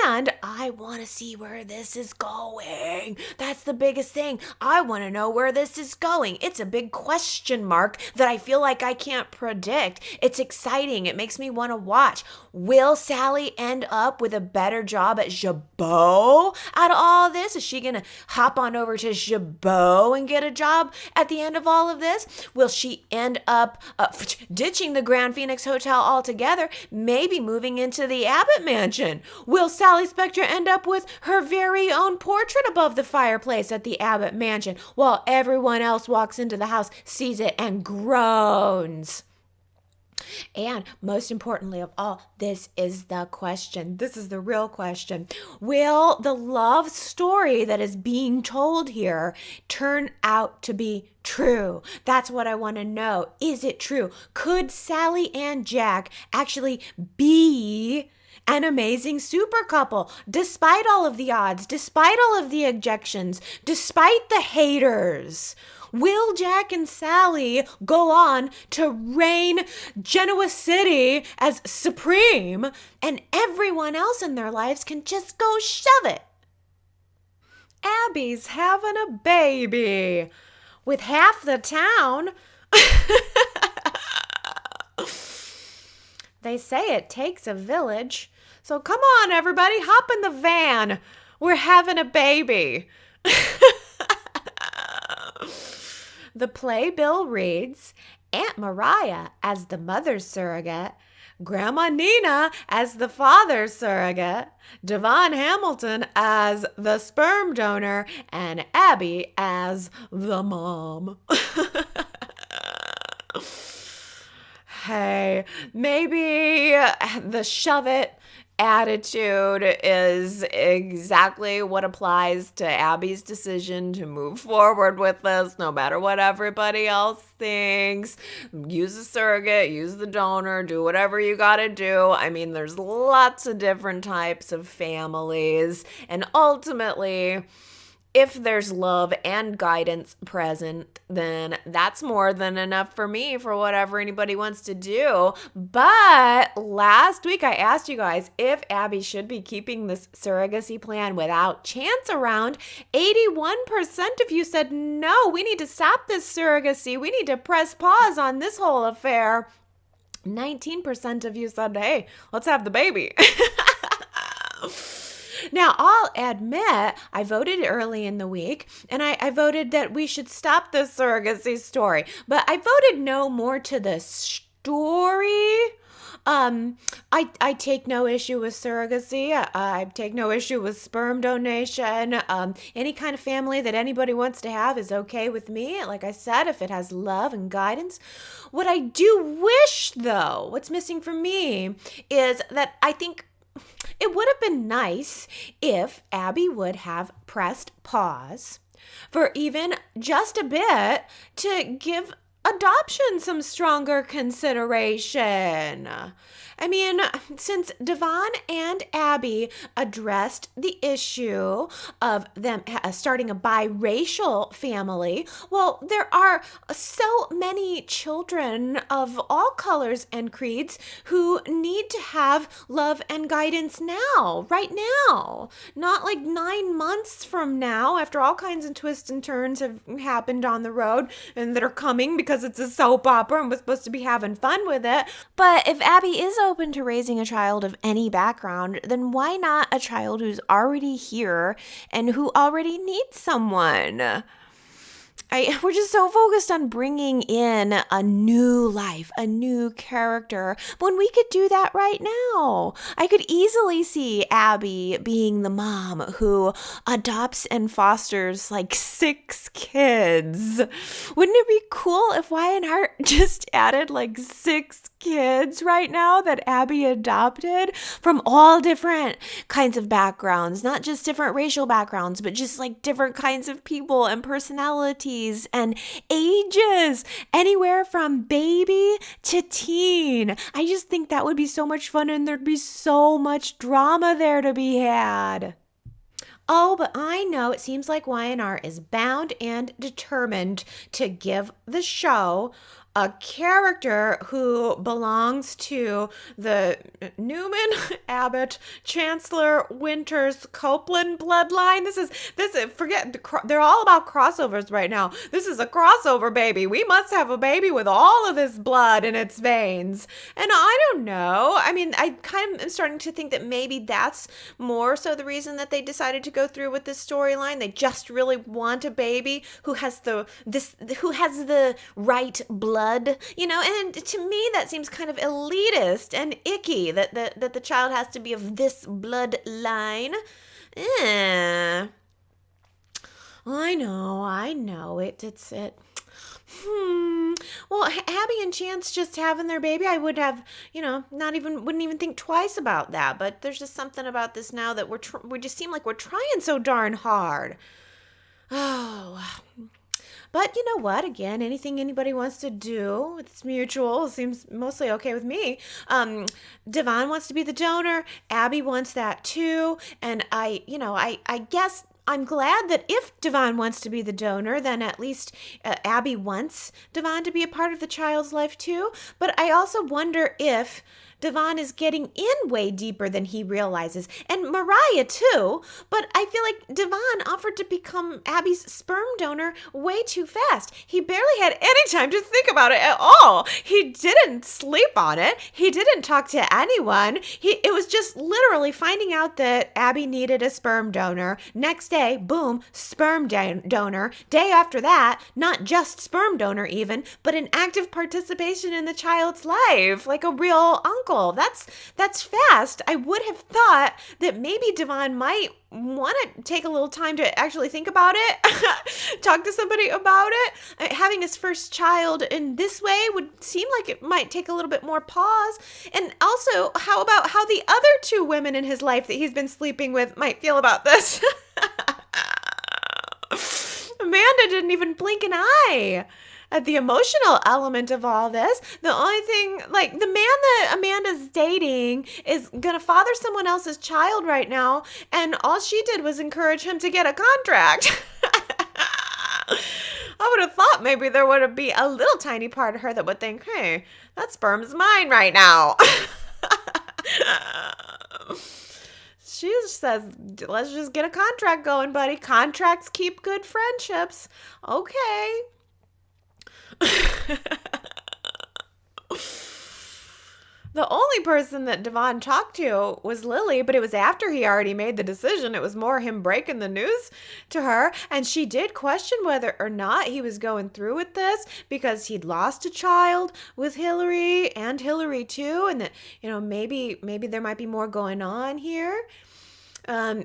and I want to see where this is going. That's the biggest thing. I want to know where this is going. It's a big question mark that I feel like I can't predict. It's exciting. It makes me want to watch. Will Sally end up with a better job at Jabot out of all this? Is she going to hop on over to Jabot and get a job at the end of all of this? Will she end up ditching the Grand Phoenix Hotel altogether, maybe moving into the Abbott Mansion? Will Sally Spectre end up with her very own portrait above the fireplace at the Abbott Mansion while everyone else walks into the house, sees it, and groans? And most importantly of all, this is the question. This is the real question. Will the love story that is being told here turn out to be true? That's what I want to know. Is it true? Could Sally and Jack actually be an amazing super couple, despite all of the odds, despite all of the objections, despite the haters? Will Jack and Sally go on to reign Genoa City as supreme, and everyone else in their lives can just go shove it? Abby's having a baby with half the town. They say it takes a village. So come on, everybody, hop in the van. We're having a baby. The playbill reads, Aunt Mariah as the mother's surrogate, Grandma Nina as the father's surrogate, Devon Hamilton as the sperm donor, and Abby as the mom. Hey, maybe the shove it attitude is exactly what applies to Abby's decision to move forward with this, no matter what everybody else thinks. Use the surrogate, use the donor, do whatever you gotta do. I mean, there's lots of different types of families, and ultimately, if there's love and guidance present, then that's more than enough for me for whatever anybody wants to do. But last week I asked you guys if Abby should be keeping this surrogacy plan without Chance around. 81% of you said no, we need to stop this surrogacy. We need to press pause on this whole affair. 19% of you said, hey, let's have the baby. Now, I'll admit, I voted early in the week, and I voted that we should stop the surrogacy story. But I voted no more to the story. I take no issue with surrogacy. I take no issue with sperm donation. Any kind of family that anybody wants to have is okay with me. Like I said, if it has love and guidance. What I do wish, though, what's missing for me is that I think it would have been nice if Abby would have pressed pause for even just a bit to give adoption some stronger consideration. I mean, since Devon and Abby addressed the issue of them starting a biracial family, well, there are so many children of all colors and creeds who need to have love and guidance now, right now. Not like 9 months from now, after all kinds of twists and turns have happened on the road and that are coming because it's a soap opera and we're supposed to be having fun with it. But if Abby is open to raising a child of any background, then why not a child who's already here and who already needs someone? We're just so focused on bringing in a new life, a new character, when we could do that right now. I could easily see Abby being the mom who adopts and fosters like 6 kids. Wouldn't it be cool if Y&R just added like 6 kids right now that Abby adopted from all different kinds of backgrounds, not just different racial backgrounds, but just like different kinds of people and personalities and ages, anywhere from baby to teen. I just think that would be so much fun and there'd be so much drama there to be had. Oh, but I know it seems like Y&R is bound and determined to give the show a character who belongs to the Newman, Abbott, Chancellor, Winters, Copeland bloodline. They're all about crossovers right now. This is a crossover baby. We must have a baby with all of this blood in its veins. And I don't know. I mean, I kind of am starting to think that maybe that's more so the reason that they decided to go through with this storyline. They just really want a baby who has the right blood, and to me that seems kind of elitist and icky that the child has to be of this bloodline. I know it's it. Well, Abby and Chance just having their baby, I would have, wouldn't even think twice about that. But there's just something about this now that we just seem like we're trying so darn hard. Oh. But you know what? Again, anything anybody wants to do, it's mutual. It seems mostly okay with me. Devon wants to be the donor. Abby wants that too. And I guess I'm glad that if Devon wants to be the donor, then at least Abby wants Devon to be a part of the child's life too. But I also wonder if Devon is getting in way deeper than he realizes. And Mariah too. But I feel like Devon offered to become Abby's sperm donor way too fast. He barely had any time to think about it at all. He didn't sleep on it. He didn't talk to anyone. It was just literally finding out that Abby needed a sperm donor. Next day, boom, sperm donor. Day after that, not just sperm donor even, but an active participation in the child's life, like a real uncle. That's fast. I would have thought that maybe Devon might want to take a little time to actually think about it, talk to somebody about it. Having his first child in this way would seem like it might take a little bit more pause. And also, how about how the other 2 women in his life that he's been sleeping with might feel about this? Amanda didn't even blink an eye at the emotional element of all this. The only thing, like, the man that Amanda's dating is gonna father someone else's child right now, and all she did was encourage him to get a contract. I would have thought maybe there would be a little tiny part of her that would think, hey, that sperm's mine right now. She just says, let's just get a contract going, buddy. Contracts keep good friendships. Okay. The only person that Devon talked to was Lily, but it was after he already made the decision. It was more him breaking the news to her, and she did question whether or not he was going through with this because he'd lost a child with Hillary and Hillary too, and that maybe there might be more going on here.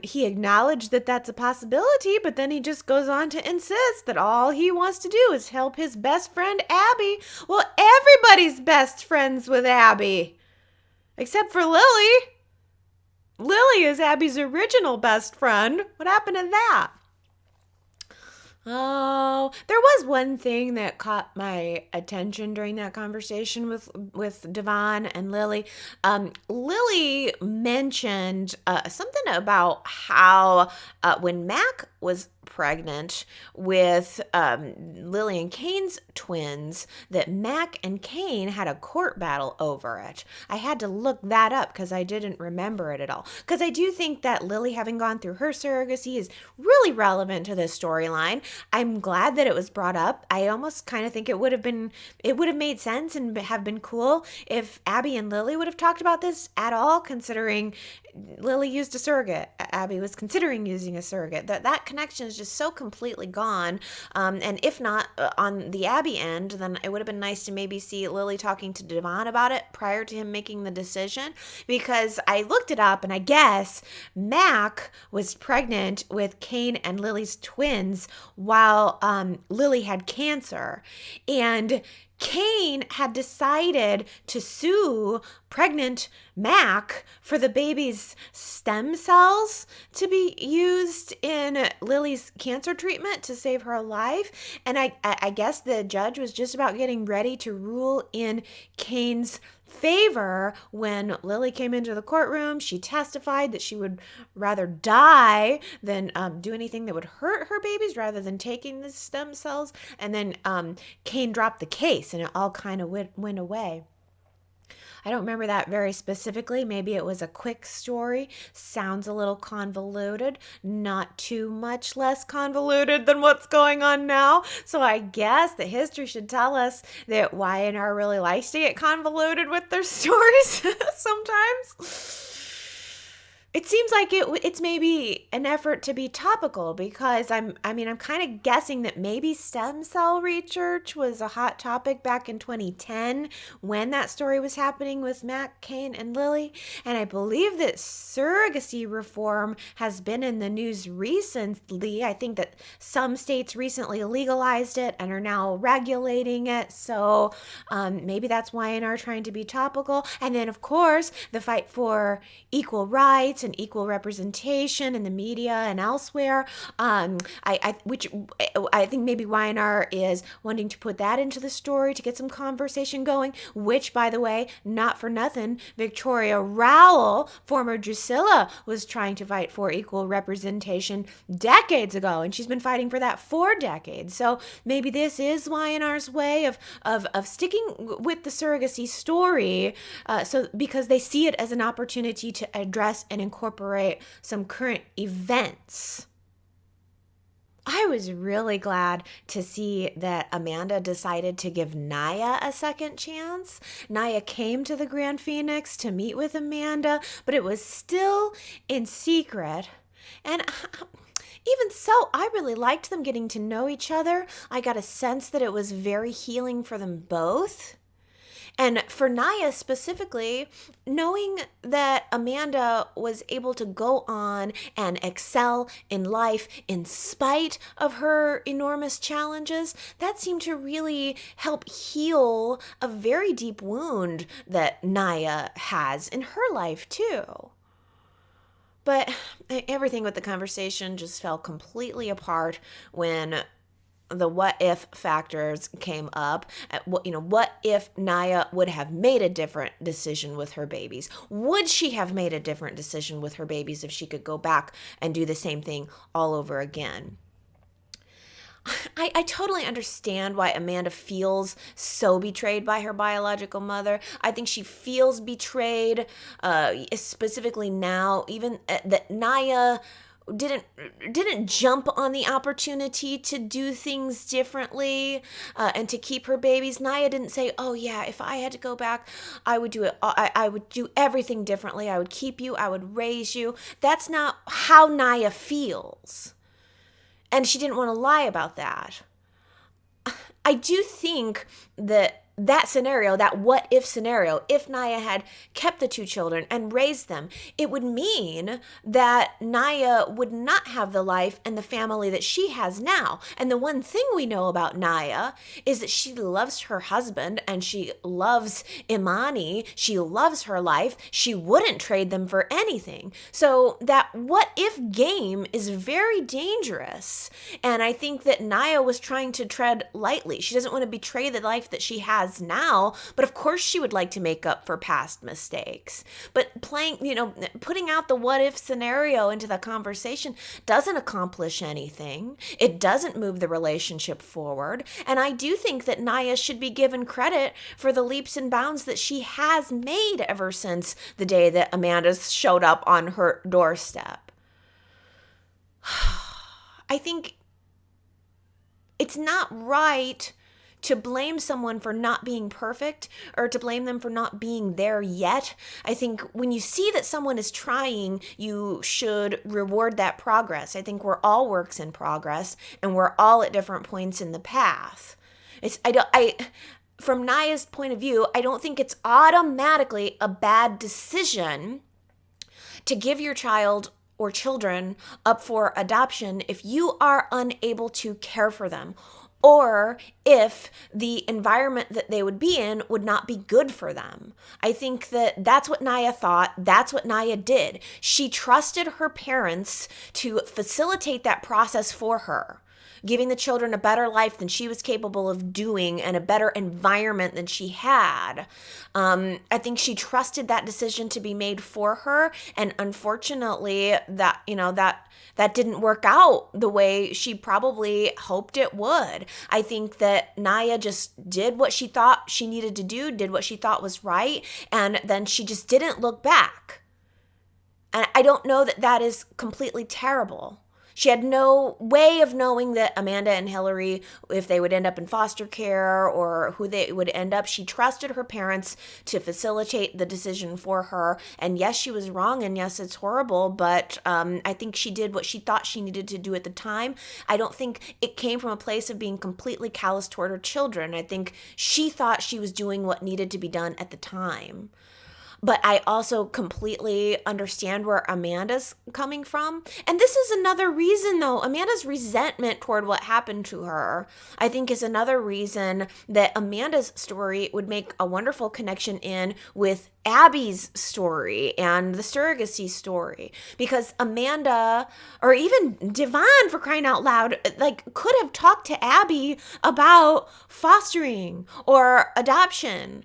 He acknowledged that that's a possibility, but then he just goes on to insist that all he wants to do is help his best friend Abby. Well, everybody's best friends with Abby, except for Lily. Lily is Abby's original best friend. What happened to that? Oh, there was one thing that caught my attention during that conversation with Devon and Lily. Lily mentioned something about how when Mac was pregnant with Lily and Kane's twins, that Mac and Kane had a court battle over it. I had to look that up because I didn't remember it at all. Because I do think that Lily having gone through her surrogacy is really relevant to this storyline. I'm glad that it was brought up. I almost kind of think it would have made sense and have been cool if Abby and Lily would have talked about this at all, considering Lily used a surrogate. Abby was considering using a surrogate. That connection is just so completely gone. And if not on the Abby end, then it would have been nice to maybe see Lily talking to Devon about it prior to him making the decision. Because I looked it up, and I guess Mac was pregnant with Kane and Lily's twins while Lily had cancer. And Kane had decided to sue pregnant Mac for the baby's stem cells to be used in Lily's cancer treatment to save her life. And I guess the judge was just about getting ready to rule in Kane's favor when Lily came into the courtroom. She testified that she would rather die than do anything that would hurt her babies rather than taking the stem cells. And then Kane dropped the case, and it all kind of went away. I don't remember that very specifically. Maybe it was a quick story. Sounds a little convoluted. Not too much less convoluted than what's going on now. So I guess the history should tell us that Y&R really likes to get convoluted with their stories sometimes. It seems like it's maybe an effort to be topical because I'm kind of guessing that maybe stem cell research was a hot topic back in 2010 when that story was happening with Mac, Kane, and Lily. And I believe that surrogacy reform has been in the news recently. I think that some states recently legalized it and are now regulating it. So maybe that's Y&R trying to be topical. And then, of course, the fight for equal rights and equal representation in the media and elsewhere. Which I think maybe Y&R is wanting to put that into the story to get some conversation going, which, by the way, not for nothing, Victoria Rowell, former Drusilla, was trying to fight for equal representation decades ago, and she's been fighting for that for decades. So maybe this is Y&R's way of sticking with the surrogacy story, so because they see it as an opportunity to address and incorporate some current events. I was really glad to see that Amanda decided to give Naya a second chance. Naya came to the Grand Phoenix to meet with Amanda, but it was still in secret. And even so, I really liked them getting to know each other. I got a sense that it was very healing for them both. And for Naya specifically, knowing that Amanda was able to go on and excel in life in spite of her enormous challenges, that seemed to really help heal a very deep wound that Naya has in her life too. But everything with the conversation just fell completely apart when the what if factors came up. What if Naya would have made a different decision with her babies? Would she have made a different decision with her babies if she could go back and do the same thing all over again? I totally understand why Amanda feels so betrayed by her biological mother. I think she feels betrayed, specifically now, even that Naya didn't jump on the opportunity to do things differently and to keep her babies. Naya didn't say, oh yeah, if I had to go back, I would do it. I would do everything differently. I would keep you. I would raise you. That's not how Naya feels. And she didn't want to lie about that. I do think that that scenario, that what if scenario, if Naya had kept the 2 children and raised them, it would mean that Naya would not have the life and the family that she has now. And the one thing we know about Naya is that she loves her husband and she loves Imani. She loves her life. She wouldn't trade them for anything. So that what if game is very dangerous. And I think that Naya was trying to tread lightly. She doesn't want to betray the life that she has now, but of course she would like to make up for past mistakes. But putting out the what if scenario into the conversation doesn't accomplish anything. It doesn't move the relationship forward. And I do think that Naya should be given credit for the leaps and bounds that she has made ever since the day that Amanda showed up on her doorstep. I think it's not right to blame someone for not being perfect or to blame them for not being there yet. I think when you see that someone is trying, you should reward that progress. I think we're all works in progress and we're all at different points in the path. From Naya's point of view, I don't think it's automatically a bad decision to give your child or children up for adoption if you are unable to care for them, or if the environment that they would be in would not be good for them. I think that that's what Naya thought. That's what Naya did. She trusted her parents to facilitate that process for her, giving the children a better life than she was capable of doing and a better environment than she had. I think she trusted that decision to be made for her, and unfortunately, that didn't work out the way she probably hoped it would. I think that Naya just did what she thought she needed to do, did what she thought was right, and then she just didn't look back. And I don't know that that is completely terrible. She had no way of knowing that Amanda and Hillary, if they would end up in foster care or who they would end up. She trusted her parents to facilitate the decision for her. And yes, she was wrong. And yes, it's horrible. But I think she did what she thought she needed to do at the time. I don't think it came from a place of being completely callous toward her children. I think she thought she was doing what needed to be done at the time. But I also completely understand where Amanda's coming from. And this is another reason, though, Amanda's resentment toward what happened to her, I think is another reason that Amanda's story would make a wonderful connection in with Abby's story and the surrogacy story, because Amanda, or even Devon, for crying out loud, could have talked to Abby about fostering or adoption.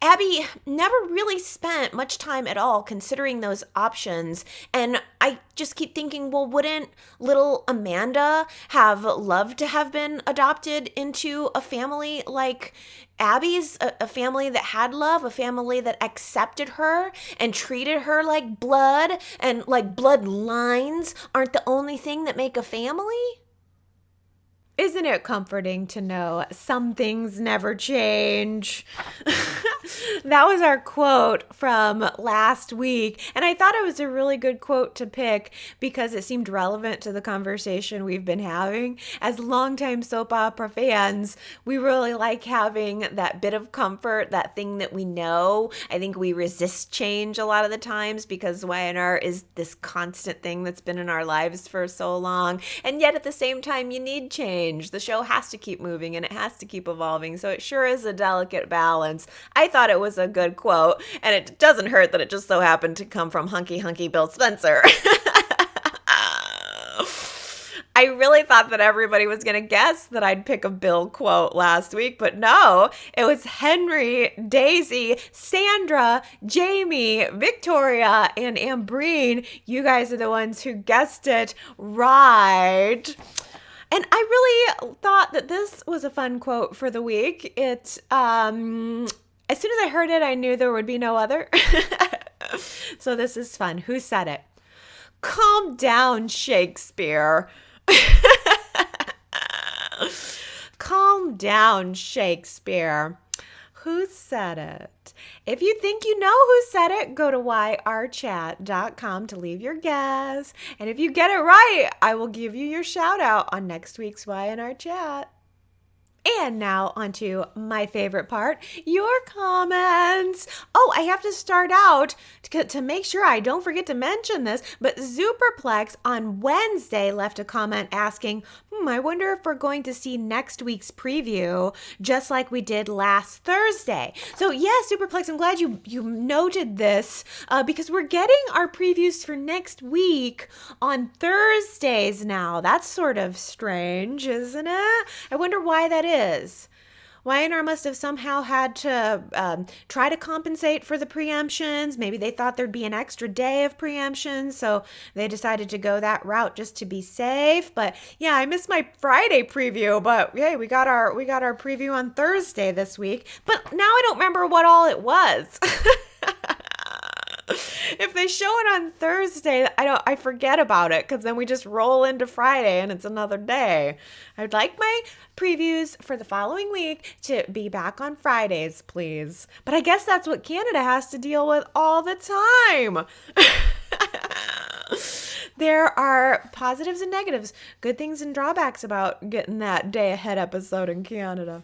Abby never really spent much time at all considering those options. And I just keep thinking, well, wouldn't little Amanda have loved to have been adopted into a family like Abby's, a family that had love, a family that accepted her and treated her like blood, and like bloodlines aren't the only thing that make a family? Isn't it comforting to know some things never change? That was our quote from last week. And I thought it was a really good quote to pick because it seemed relevant to the conversation we've been having. As longtime soap opera fans, we really like having that bit of comfort, that thing that we know. I think we resist change a lot of the times because Y&R is this constant thing that's been in our lives for so long. And yet at the same time, you need change. The show has to keep moving and it has to keep evolving. So it sure is a delicate balance. I thought it was a good quote, and it doesn't hurt that it just so happened to come from hunky Bill Spencer. I really thought that everybody was going to guess that I'd pick a Bill quote last week, but no, it was Henry, Daisy, Sandra, Jamie, Victoria, and Ambreen. You guys are the ones who guessed it right. And I really thought that this was a fun quote for the week. It, as soon as I heard it, I knew there would be no other. So this is fun. Who said it? Calm down, Shakespeare. Calm down, Shakespeare. Who said it? If you think you know who said it, go to yrchat.com to leave your guess. And if you get it right, I will give you your shout out on next week's Y&R Chat. And now onto my favorite part, your comments. Oh, I have to start out to make sure I don't forget to mention this, but Superplex on Wednesday left a comment asking, I wonder if we're going to see next week's preview just like we did last Thursday. So yeah, Superplex, I'm glad you noted this because we're getting our previews for next week on Thursdays now. That's sort of strange, isn't it? I wonder why that is. Y&R must have somehow had to try to compensate for the preemptions. Maybe they thought there'd be an extra day of preemptions, so they decided to go that route just to be safe. But yeah, I missed my Friday preview, but hey, we got our preview on Thursday this week. But now I don't remember what all it was. If they show it on Thursday, I forget about it because then we just roll into Friday and it's another day. I'd like my previews for the following week to be back on Fridays, please. But I guess that's what Canada has to deal with all the time. There are positives and negatives, good things and drawbacks about getting that day ahead episode in Canada.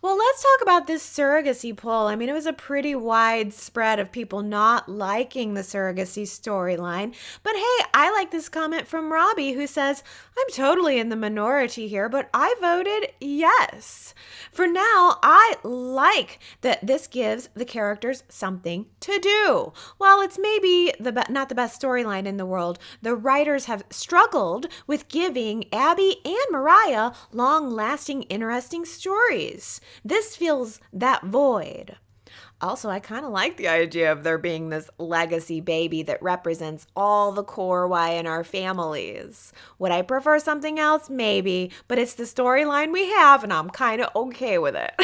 Well, let's talk about this surrogacy poll. I mean, it was a pretty wide spread of people not liking the surrogacy storyline. But hey, I like this comment from Robbie who says, I'm totally in the minority here, but I voted yes. For now, I like that this gives the characters something to do. While it's maybe not the best storyline in the world, the writers have struggled with giving Abby and Mariah long-lasting, interesting stories. This fills that void. Also, I kind of like the idea of there being this legacy baby that represents all the core Y&R families. Would I prefer something else? Maybe, but it's the storyline we have and I'm kind of okay with it.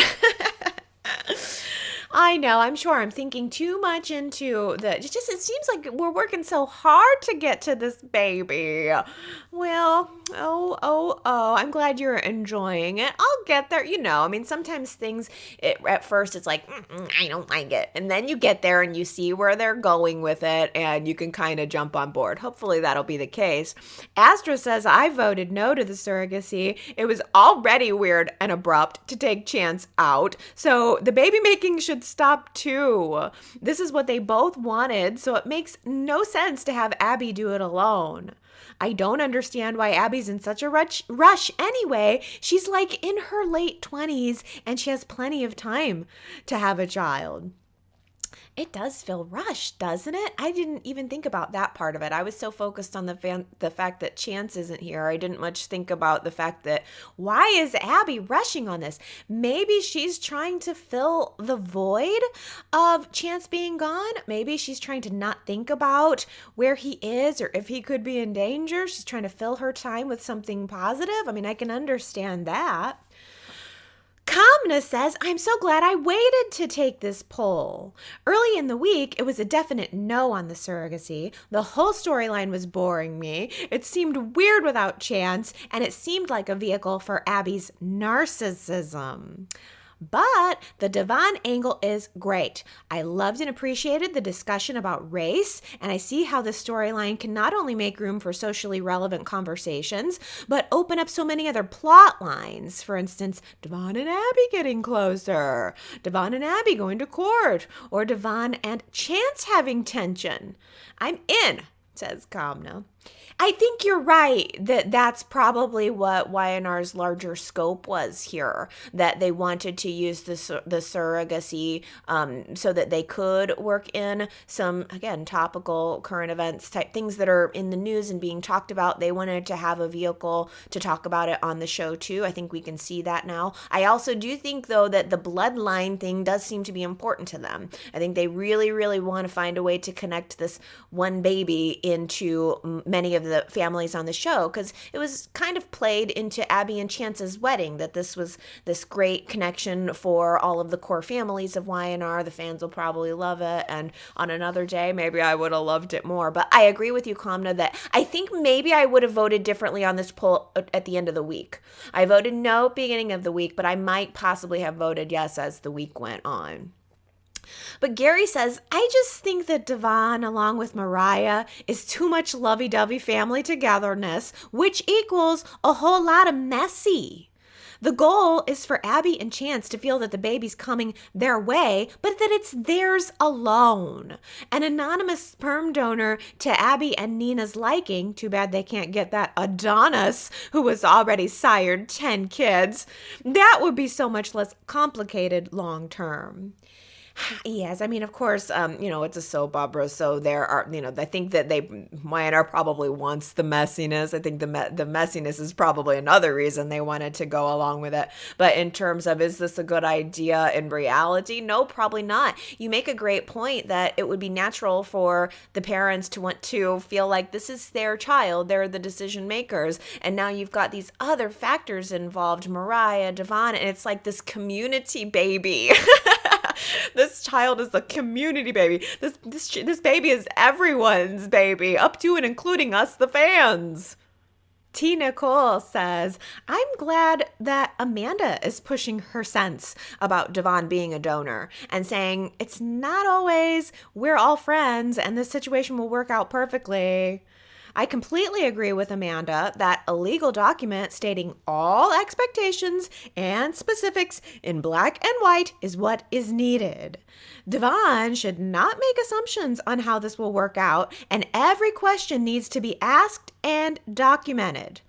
I know, I'm sure I'm thinking too much into it seems like we're working so hard to get to this baby. Well, I'm glad you're enjoying it. I'll get there, I mean, sometimes things, at first it's like, I don't like it. And then you get there and you see where they're going with it and you can kind of jump on board. Hopefully that'll be the case. Astra says, I voted no to the surrogacy. It was already weird and abrupt to take Chance out. So the baby making should stop too. This is what they both wanted, so it makes no sense to have Abby do it alone. I don't understand why Abby's in such a rush anyway. She's like in her late 20s and she has plenty of time to have a child. It does feel rushed, doesn't it? I didn't even think about that part of it. I was so focused on the fact that Chance isn't here. I didn't much think about the fact that why is Abby rushing on this? Maybe she's trying to fill the void of Chance being gone. Maybe she's trying to not think about where he is or if he could be in danger. She's trying to fill her time with something positive. I mean, I can understand that. Kamna says, I'm so glad I waited to take this poll. Early in the week, it was a definite no on the surrogacy. The whole storyline was boring me. It seemed weird without Chance, and it seemed like a vehicle for Abby's narcissism. But the Devon angle is great. I loved and appreciated the discussion about race, and I see how this storyline can not only make room for socially relevant conversations, but open up so many other plot lines. For instance, Devon and Abby getting closer, Devon and Abby going to court, or Devon and Chance having tension. I'm in, says Kamna. I think you're right that that's probably what Y&R's larger scope was here, that they wanted to use the surrogacy so that they could work in some, again, topical current events type things that are in the news and being talked about. They wanted to have a vehicle to talk about it on the show too. I think we can see that now. I also do think, though, that the bloodline thing does seem to be important to them. I think they really, really want to find a way to connect this one baby into many of the families on the show, because it was kind of played into Abby and Chance's wedding that this was this great connection for all of the core families of Y&R. The fans will probably love it, and on another day maybe I would have loved it more. But I agree with you, Kamna, that I think maybe I would have voted differently on this poll at the end of the week. I voted no beginning of the week, but I might possibly have voted yes as the week went on. But Gary says, I just think that Devon, along with Mariah, is too much lovey-dovey family togetherness, which equals a whole lot of messy. The goal is for Abby and Chance to feel that the baby's coming their way, but that it's theirs alone. An anonymous sperm donor to Abby and Nina's liking, too bad they can't get that Adonis who was already sired 10 kids, that would be so much less complicated long term. Yes, I mean, of course, it's a soap opera, so there are, I think that Y&R probably wants the messiness. I think the messiness is probably another reason they wanted to go along with it. But in terms of, is this a good idea in reality? No, probably not. You make a great point that it would be natural for the parents to want to feel like this is their child, they're the decision makers, and now you've got these other factors involved, Mariah, Devon, and it's like this community baby. This child is a community baby. This baby is everyone's baby, up to and including us, the fans. T. Nicole says, I'm glad that Amanda is pushing her sense about Devon being a donor and saying it's not always we're all friends and this situation will work out perfectly. I completely agree with Amanda that a legal document stating all expectations and specifics in black and white is what is needed. Devon should not make assumptions on how this will work out, and every question needs to be asked and documented.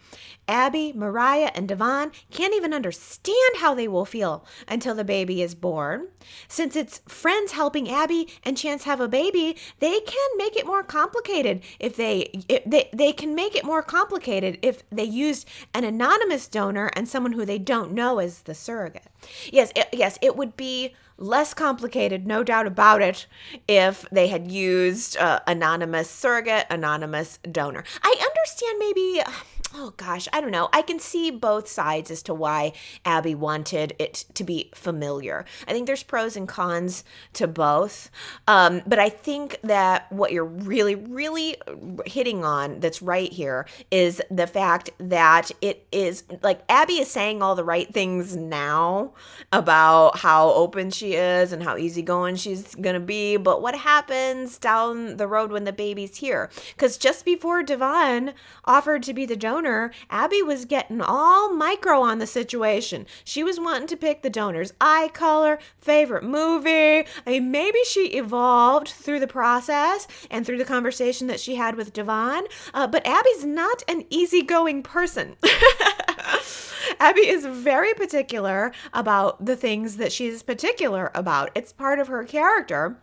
Abby, Mariah, and Devon can't even understand how they will feel until the baby is born. Since it's friends helping Abby and Chance have a baby, they can make it more complicated if they can make it more complicated if they used an anonymous donor and someone who they don't know as the surrogate. Yes, it would be less complicated, no doubt about it, if they had used anonymous surrogate, anonymous donor. I understand maybe, I don't know. I can see both sides as to why Abby wanted it to be familiar. I think there's pros and cons to both. But I think that what you're really, really hitting on that's right here is the fact that it is like Abby is saying all the right things now about how open she is and how easygoing she's going to be. But what happens down the road when the baby's here? Because just before Devon offered to be the donor, Abby was getting all micro on the situation. She was wanting to pick the donor's eye color, favorite movie. I mean, maybe she evolved through the process and through the conversation that she had with Devon, but Abby's not an easygoing person. Abby is very particular about the things that she's particular about. It's part of her character.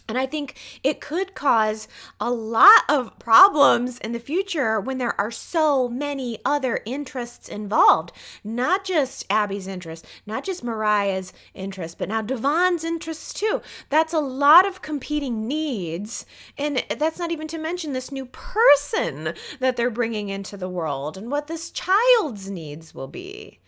And I think it could cause a lot of problems in the future when there are so many other interests involved. Not just Abby's interest, not just Mariah's interest, but now Devon's interests too. That's a lot of competing needs. And that's not even to mention this new person that they're bringing into the world and what this child's needs will be.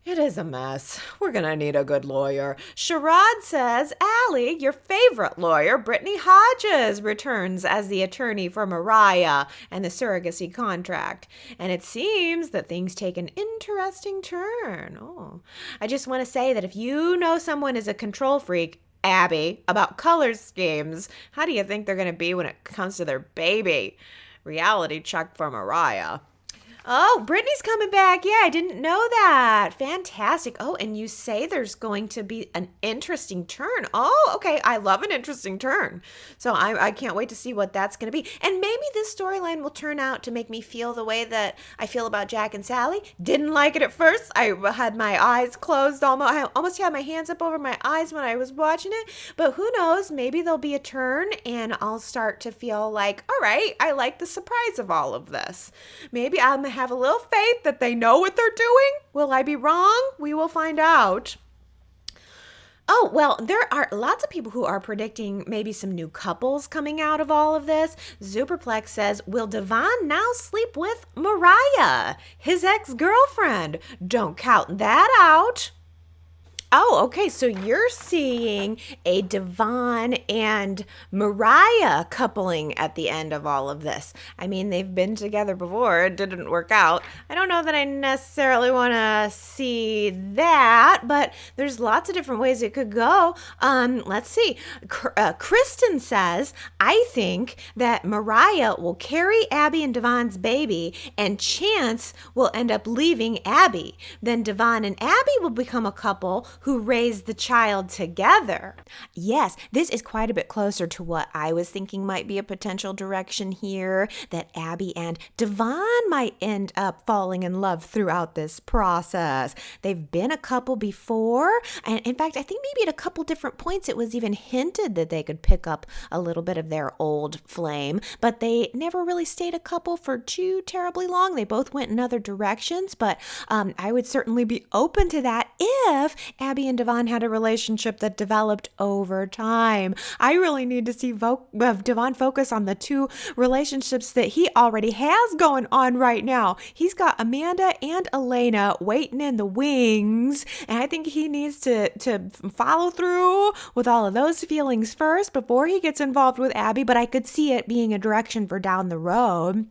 It is a mess. We're going to need a good lawyer. Sherrod says, Allie, your favorite lawyer, Brittany Hodges, returns as the attorney for Mariah and the surrogacy contract. And it seems that things take an interesting turn. I just want to say that if you know someone is a control freak, Abby, about color schemes, how do you think they're going to be when it comes to their baby? Reality check for Mariah. Oh, Brittany's coming back. Yeah, I didn't know that. Fantastic. Oh, and you say there's going to be an interesting turn. Oh, okay. I love an interesting turn. So I can't wait to see what that's going to be. And maybe this storyline will turn out to make me feel the way that I feel about Jack and Sally. Didn't like it at first. I had my eyes closed almost. I almost had my hands up over my eyes when I was watching it. But who knows? Maybe there'll be a turn and I'll start to feel like, all right, I like the surprise of all of this. Maybe I'm have a little faith that they know what they're doing. Will I be wrong? We will find out. Oh, well, there are lots of people who are predicting maybe some new couples coming out of all of this. Superplex says, will Devon now sleep with Mariah, his ex-girlfriend? Don't count that out. Oh, okay. So you're seeing a Devon and Mariah coupling at the end of all of this. I mean, they've been together before. It didn't work out. I don't know that I necessarily want to see that, but there's lots of different ways it could go. Let's see. Kristen says, I think that Mariah will carry Abby and Devon's baby, and Chance will end up leaving Abby. Then Devon and Abby will become a couple who raised the child together. Yes, this is quite a bit closer to what I was thinking might be a potential direction here, that Abby and Devon might end up falling in love throughout this process. They've been a couple before, and in fact, I think maybe at a couple different points it was even hinted that they could pick up a little bit of their old flame, but they never really stayed a couple for too terribly long. They both went in other directions, but I would certainly be open to that if Abby and Devon had a relationship that developed over time. I really need to see Devon focus on the two relationships that he already has going on right now. He's got Amanda and Elena waiting in the wings, and I think he needs to follow through with all of those feelings first before he gets involved with Abby, but I could see it being a direction for down the road.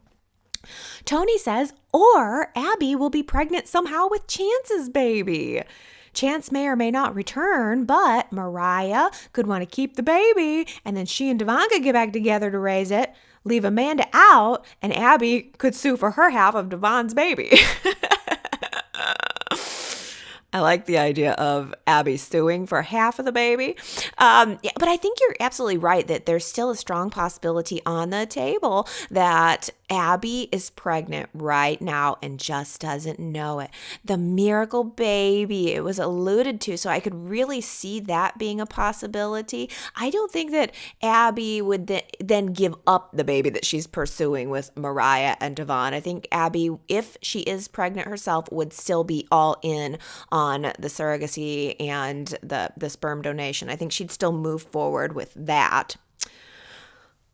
Tony says, or Abby will be pregnant somehow with Chance's baby. Chance may or may not return, but Mariah could want to keep the baby, and then she and Devon could get back together to raise it, leave Amanda out, and Abby could sue for her half of Devon's baby. I like the idea of Abby suing for half of the baby. Yeah, but I think you're absolutely right that there's still a strong possibility on the table that Abby is pregnant right now and just doesn't know it. The miracle baby, it was alluded to, so I could really see that being a possibility. I don't think that Abby would then give up the baby that she's pursuing with Mariah and Devon. I think Abby, if she is pregnant herself, would still be all in on the surrogacy and the sperm donation. I think she'd still move forward with that.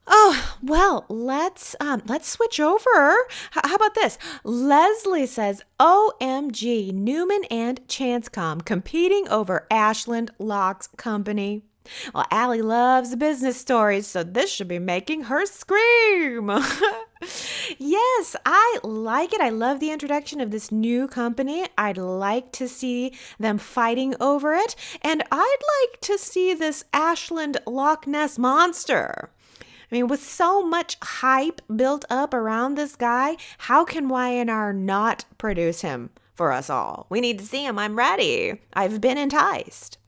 Oh, well, let's switch over. How about this? Leslie says, OMG, Newman and Chancecom competing over Ashland Locke's company. Well, Allie loves business stories, so this should be making her scream. Yes, I like it. I love the introduction of this new company. I'd like to see them fighting over it, and I'd like to see this Ashland Loch Ness monster. I mean, with so much hype built up around this guy, how can Y&R not produce him for us all? We need to see him. I'm ready. I've been enticed.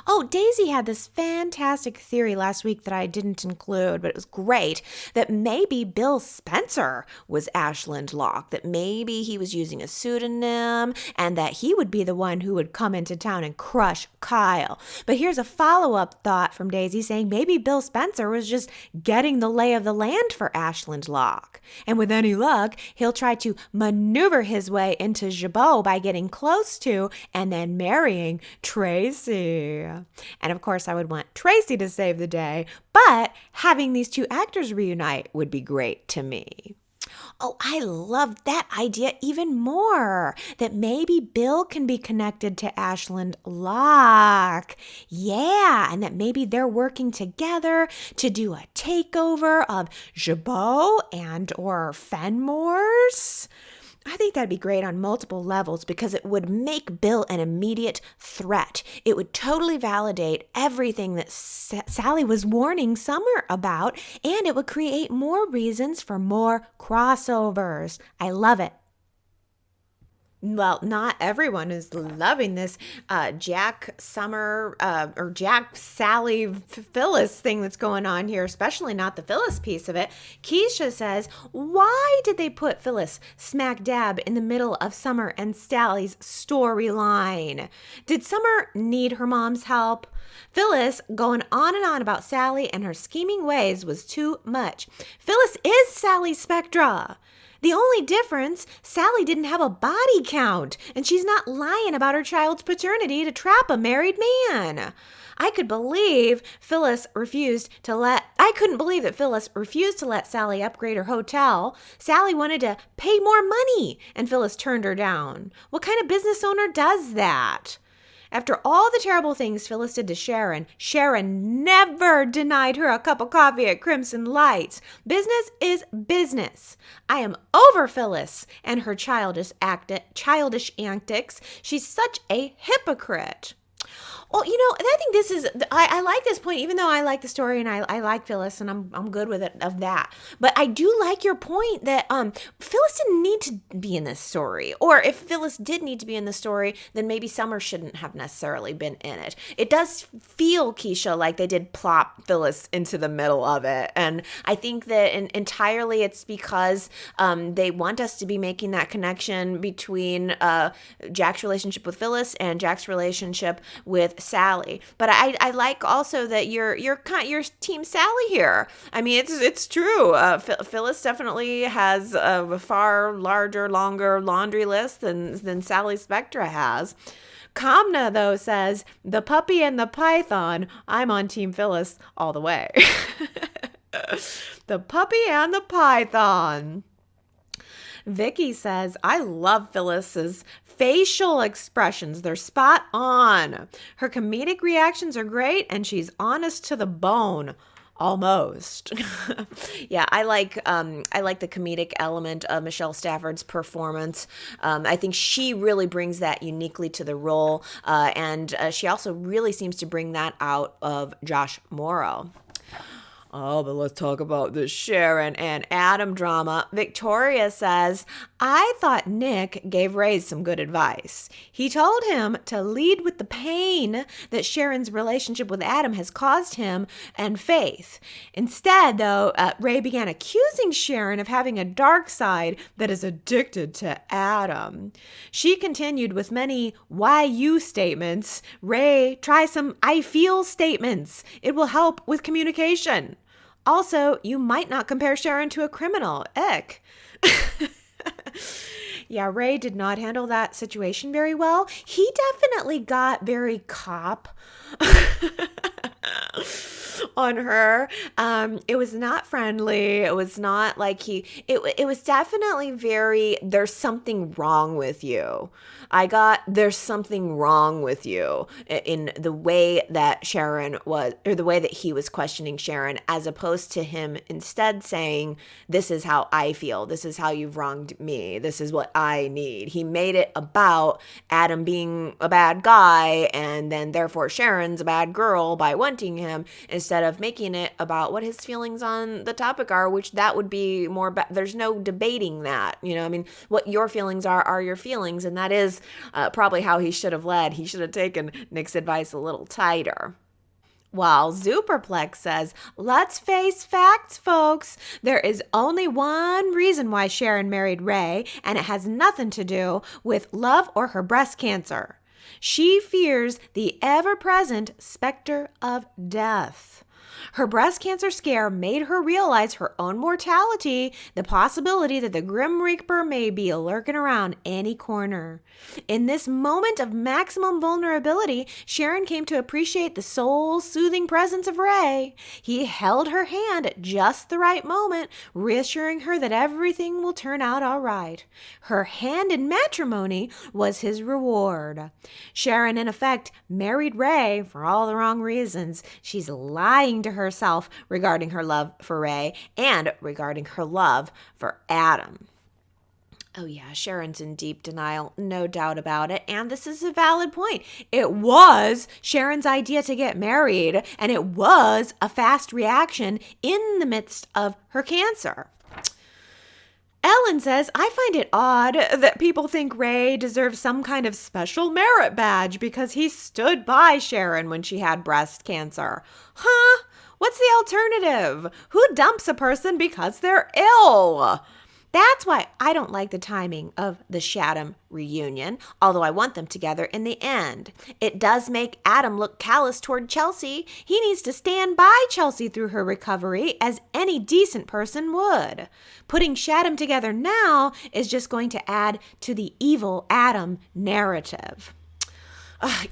Oh, Daisy had this fantastic theory last week that I didn't include, but it was great, that maybe Bill Spencer was Ashland Locke, that maybe he was using a pseudonym, and that he would be the one who would come into town and crush Kyle. But here's a follow-up thought from Daisy saying maybe Bill Spencer was just getting the lay of the land for Ashland Locke. And with any luck, he'll try to maneuver his way into Jabot by getting close to and then marrying Tracy. And of course, I would want Tracy to save the day, but having these two actors reunite would be great to me. Oh, I love that idea even more, that maybe Bill can be connected to Ashland Locke. Yeah, and that maybe they're working together to do a takeover of Jabot and or Fenmore's. I think that'd be great on multiple levels because it would make Bill an immediate threat. It would totally validate everything that Sally was warning Summer about, and it would create more reasons for more crossovers. I love it. Well, not everyone is loving this Jack Summer or Jack Sally Phyllis thing that's going on here, especially not the Phyllis piece of it. Keisha says, why did they put Phyllis smack dab in the middle of Summer and Sally's storyline? Did Summer need her mom's help? Phyllis going on and on about Sally and her scheming ways was too much. Phyllis is Sally Spectra. The only difference, Sally didn't have a body count, and she's not lying about her child's paternity to trap a married man. I couldn't believe that Phyllis refused to let Sally upgrade her hotel. Sally wanted to pay more money, and Phyllis turned her down. What kind of business owner does that? After all the terrible things Phyllis did to Sharon, Sharon never denied her a cup of coffee at Crimson Lights. Business is business. I am over Phyllis and her childish antics. She's such a hypocrite. Well, I think this is, I like this point, even though I like the story and I like Phyllis and I'm good with it of that. But I do like your point that Phyllis didn't need to be in this story. Or if Phyllis did need to be in the story, then maybe Summer shouldn't have necessarily been in it. It does feel, Keisha, like they did plop Phyllis into the middle of it. And I think that entirely it's because they want us to be making that connection between Jack's relationship with Phyllis and Jack's relationship with Sally. But I like also that you're team Sally here. I mean, it's true. Phyllis definitely has a far larger, longer laundry list than Sally Spectra has. Kamna, though, says, the puppy and the python, I'm on Team Phyllis all the way. The puppy and the python. Vicky says, I love Phyllis's facial expressions. They're spot on. Her comedic reactions are great, and she's honest to the bone. Almost. Yeah, I like the comedic element of Michelle Stafford's performance. I think she really brings that uniquely to the role, and she also really seems to bring that out of Josh Morrow. Oh, but let's talk about the Sharon and Adam drama. Victoria says, I thought Nick gave Ray some good advice. He told him to lead with the pain that Sharon's relationship with Adam has caused him and Faith. Instead, though, Ray began accusing Sharon of having a dark side that is addicted to Adam. She continued with many why you statements. Ray, try some I feel statements. It will help with communication. Also, you might not compare Sharon to a criminal. Eck. Yeah, Ray did not handle that situation very well. He definitely got very cop on her. It was not friendly. It was not like it was definitely very, there's something wrong with you. There's something wrong with you in the way that Sharon was, or the way that he was questioning Sharon, as opposed to him instead saying, this is how I feel. This is how you've wronged me. This is what I need. He made it about Adam being a bad guy and then therefore Sharon's a bad girl by wanting him, instead of making it about what his feelings on the topic are, which that would be more, there's no debating that, I mean, what your feelings are your feelings, and that is probably how he should have led. He should have taken Nick's advice a little tighter. While Superplex says, let's face facts, folks. There is only one reason why Sharon married Ray, and it has nothing to do with love or her breast cancer. She fears the ever-present specter of death. Her breast cancer scare made her realize her own mortality, the possibility that the Grim Reaper may be lurking around any corner. In this moment of maximum vulnerability, Sharon came to appreciate the soul-soothing presence of Ray. He held her hand at just the right moment, reassuring her that everything will turn out all right. Her hand in matrimony was his reward. Sharon, in effect, married Ray for all the wrong reasons. She's lying to herself regarding her love for Ray and regarding her love for Adam. Oh yeah, Sharon's in deep denial, no doubt about it, and this is a valid point. It was Sharon's idea to get married, and it was a fast reaction in the midst of her cancer. Ellen says, I find it odd that people think Ray deserves some kind of special merit badge because he stood by Sharon when she had breast cancer. Huh? What's the alternative? Who dumps a person because they're ill? That's why I don't like the timing of the Chatham reunion, although I want them together in the end. It does make Adam look callous toward Chelsea. He needs to stand by Chelsea through her recovery, as any decent person would. Putting Chatham together now is just going to add to the evil Adam narrative.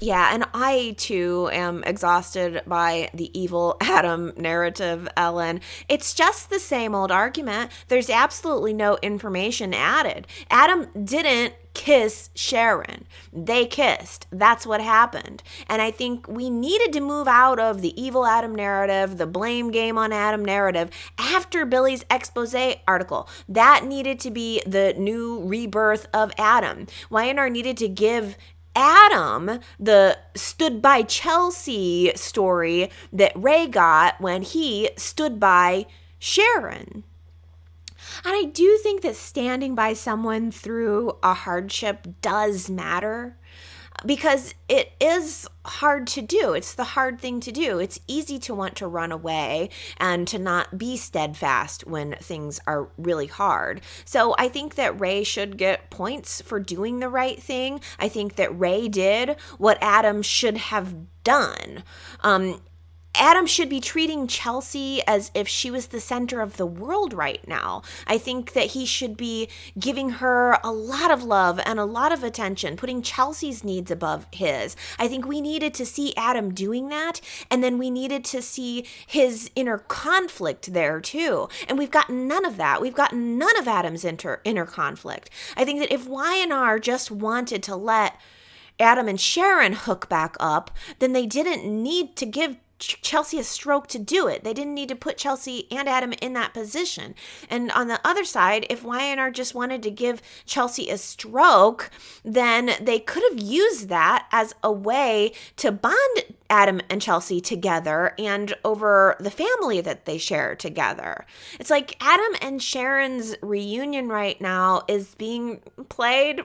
Yeah, and I, too, am exhausted by the evil Adam narrative, Ellen. It's just the same old argument. There's absolutely no information added. Adam didn't kiss Sharon. They kissed. That's what happened. And I think we needed to move out of the evil Adam narrative, the blame game on Adam narrative after Billy's expose article. That needed to be the new rebirth of Adam. Y&R needed to give Adam the stood by Chelsea story that Ray got when he stood by Sharon. And I do think that standing by someone through a hardship does matter, because it is hard to do. It's the hard thing to do. It's easy to want to run away and to not be steadfast when things are really hard. So I think that Ray should get points for doing the right thing. I think that Ray did what Adam should have done. Adam should be treating Chelsea as if she was the center of the world right now. I think that he should be giving her a lot of love and a lot of attention, putting Chelsea's needs above his. I think we needed to see Adam doing that, and then we needed to see his inner conflict there too. And we've gotten none of that. We've gotten none of Adam's inner conflict. I think that if Y&R just wanted to let Adam and Sharon hook back up, then they didn't need to give Chelsea a stroke to do it. They didn't need to put Chelsea and Adam in that position. And on the other side, if Y&R just wanted to give Chelsea a stroke, then they could have used that as a way to bond Adam and Chelsea together and over the family that they share together. It's like Adam and Sharon's reunion right now is being played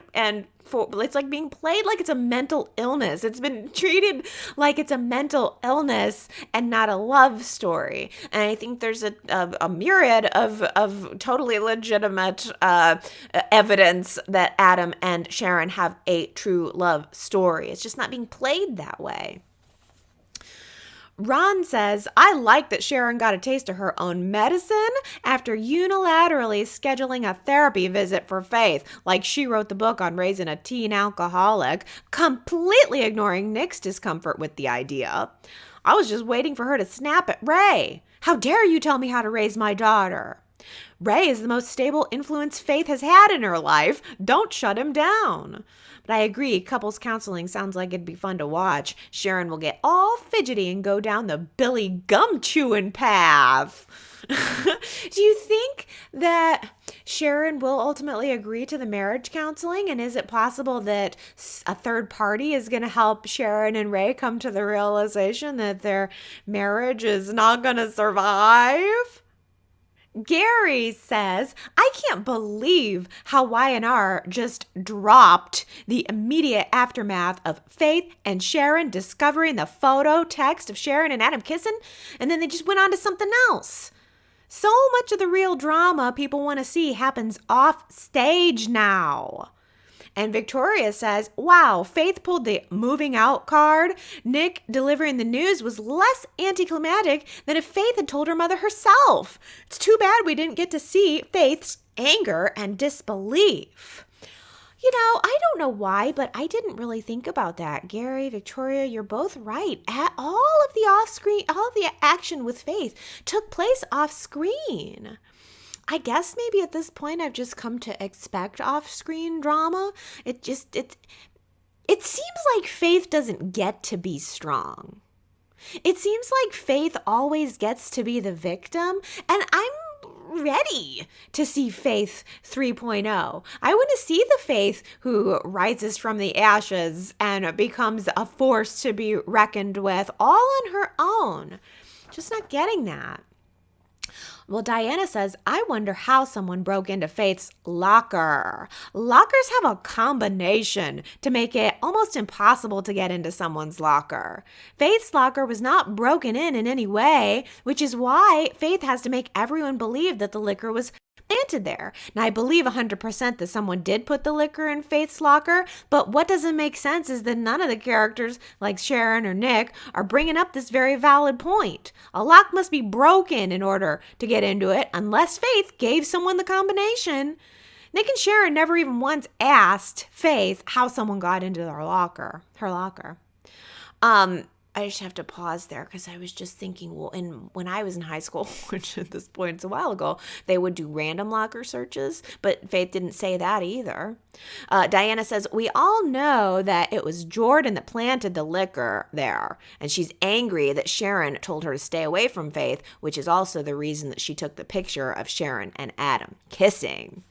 it's like being played like it's a mental illness. It's been treated like it's a mental illness and not a love story. And I think there's a myriad of totally legitimate evidence that Adam and Sharon have a true love story. It's just not being played that way. Ron says, I like that Sharon got a taste of her own medicine after unilaterally scheduling a therapy visit for Faith, like she wrote the book on raising a teen alcoholic, completely ignoring Nick's discomfort with the idea. I was just waiting for her to snap at Ray. How dare you tell me how to raise my daughter? Ray is the most stable influence Faith has had in her life. Don't shut him down. But I agree, couples counseling sounds like it'd be fun to watch. Sharon will get all fidgety and go down the Billy gum chewing path. Do you think that Sharon will ultimately agree to the marriage counseling? And is it possible that a third party is going to help Sharon and Ray come to the realization that their marriage is not going to survive? Gary says, I can't believe how Y&R just dropped the immediate aftermath of Faith and Sharon discovering the photo text of Sharon and Adam kissing, and then they just went on to something else. So much of the real drama people want to see happens off stage now. And Victoria says, wow, Faith pulled the moving out card. Nick delivering the news was less anticlimactic than if Faith had told her mother herself. It's too bad we didn't get to see Faith's anger and disbelief. You know, I don't know why, but I didn't really think about that. Gary, Victoria, you're both right. All of the action with Faith took place off screen. I guess maybe at this point I've just come to expect off-screen drama. It seems like Faith doesn't get to be strong. It seems like Faith always gets to be the victim, and I'm ready to see Faith 3.0. I want to see the Faith who rises from the ashes and becomes a force to be reckoned with all on her own. Just not getting that. Well, Diana says, I wonder how someone broke into Faith's locker. Lockers have a combination to make it almost impossible to get into someone's locker. Faith's locker was not broken in any way, which is why Faith has to make everyone believe that the liquor was planted there. Now, I believe 100% that someone did put the liquor in Faith's locker, but what doesn't make sense is that none of the characters, like Sharon or Nick, are bringing up this very valid point. A lock must be broken in order to get into it, unless Faith gave someone the combination. Nick and Sharon never even once asked Faith how someone got into her locker. I just have to pause there because I was just thinking, well, when I was in high school, which at this point is a while ago, they would do random locker searches, but Faith didn't say that either. Diana says, we all know that it was Jordan that planted the liquor there, and she's angry that Sharon told her to stay away from Faith, which is also the reason that she took the picture of Sharon and Adam kissing.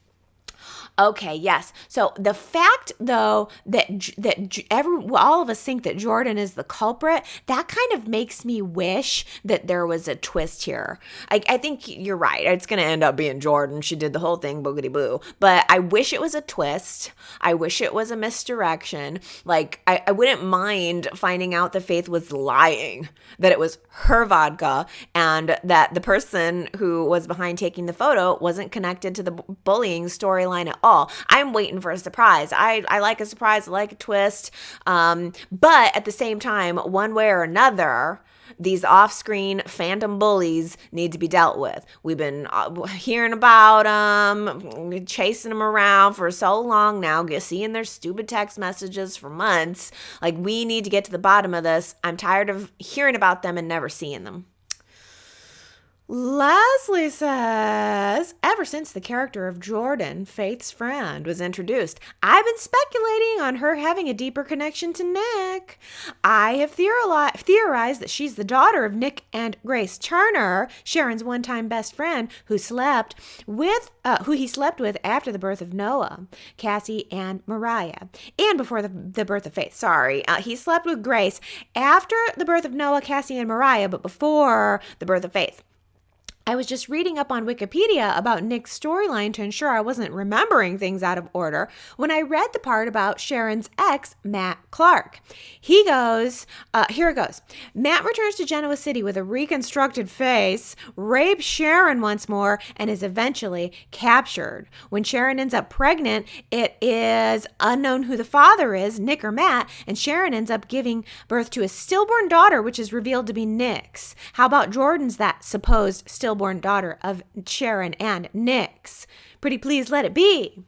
Okay, yes. So the fact, though, that all of us think that Jordan is the culprit, that kind of makes me wish that there was a twist here. I think you're right. It's going to end up being Jordan. She did the whole thing, boogity boo. But I wish it was a twist. I wish it was a misdirection. Like, I wouldn't mind finding out that Faith was lying, that it was her vodka, and that the person who was behind taking the photo wasn't connected to the bullying storyline at all. I'm waiting for a surprise. I like a surprise. I like a twist. But at the same time, one way or another, these off-screen phantom bullies need to be dealt with. We've been hearing about them, chasing them around for so long now, seeing their stupid text messages for months. Like, we need to get to the bottom of this. I'm tired of hearing about them and never seeing them. Leslie says, ever since the character of Jordan, Faith's friend, was introduced, I've been speculating on her having a deeper connection to Nick. I have theorized that she's the daughter of Nick and Grace Turner, Sharon's one-time best friend, who he slept with after the birth of Noah, Cassie, and Mariah, and before the birth of Faith. He slept with Grace after the birth of Noah, Cassie, and Mariah, but before the birth of Faith. I was just reading up on Wikipedia about Nick's storyline to ensure I wasn't remembering things out of order when I read the part about Sharon's ex, Matt Clark. He goes, here it goes. Matt returns to Genoa City with a reconstructed face, rapes Sharon once more, and is eventually captured. When Sharon ends up pregnant, it is unknown who the father is, Nick or Matt, and Sharon ends up giving birth to a stillborn daughter, which is revealed to be Nick's. How about Jordan's that supposed stillborn daughter of Sharon and Nick's? Pretty please let it be.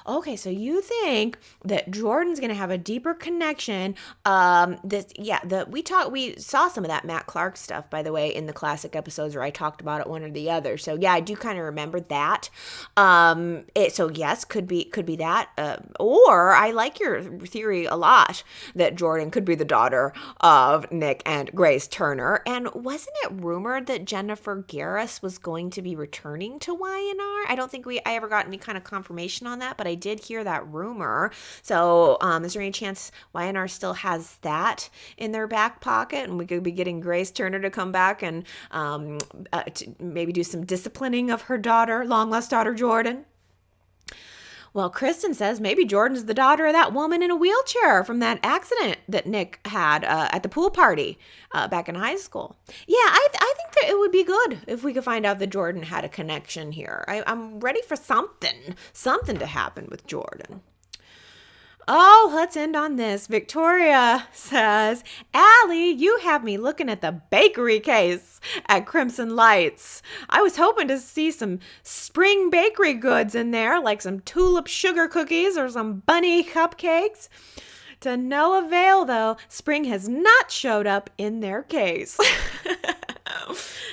Okay, so you think that Jordan's gonna have a deeper connection? We saw some of that Matt Clark stuff, by the way, in the classic episodes where I talked about it one or the other. So yeah, I do kind of remember that. So yes, could be that. Or I like your theory a lot that Jordan could be the daughter of Nick and Grace Turner. And wasn't it rumored that Jennifer Garris was going to be returning to Y&R? I don't think I ever got any kind of confirmation on that, but I did hear that rumor. So is there any chance Y&R still has that in their back pocket and we could be getting Grace Turner to come back and to maybe do some disciplining of her daughter, long lost daughter Jordan? Well, Kristen says maybe Jordan's the daughter of that woman in a wheelchair from that accident that Nick had at the pool party back in high school. Yeah, I think that it would be good if we could find out that Jordan had a connection here. I'm ready for something to happen with Jordan. Oh, let's end on this. Victoria says, Allie, you have me looking at the bakery case at Crimson Lights. I was hoping to see some spring bakery goods in there, like some tulip sugar cookies or some bunny cupcakes. To no avail, though, spring has not showed up in their case.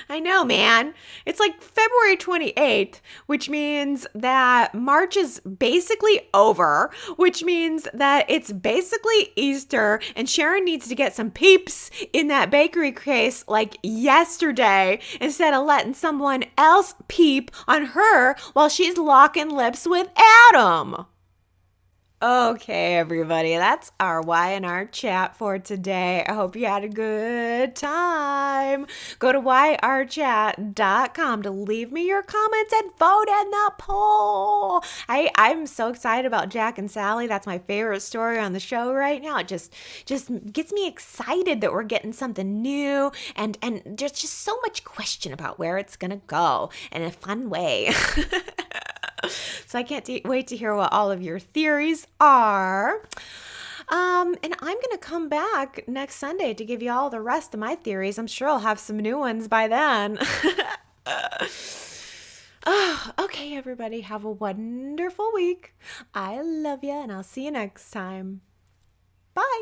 I know, man. It's like February 28th, which means that March is basically over, which means that it's basically Easter, and Sharon needs to get some peeps in that bakery case like yesterday instead of letting someone else peep on her while she's locking lips with Adam. Okay, everybody, that's our Y&R chat for today. I hope you had a good time. Go to yrchat.com to leave me your comments and vote in the poll. I'm so excited about Jack and Sally. That's my favorite story on the show right now. It just gets me excited that we're getting something new, and there's just so much question about where it's going to go in a fun way. So I can't wait to hear what all of your theories are. And I'm going to come back next Sunday to give you all the rest of my theories. I'm sure I'll have some new ones by then. Okay, everybody, have a wonderful week. I love you, and I'll see you next time. Bye.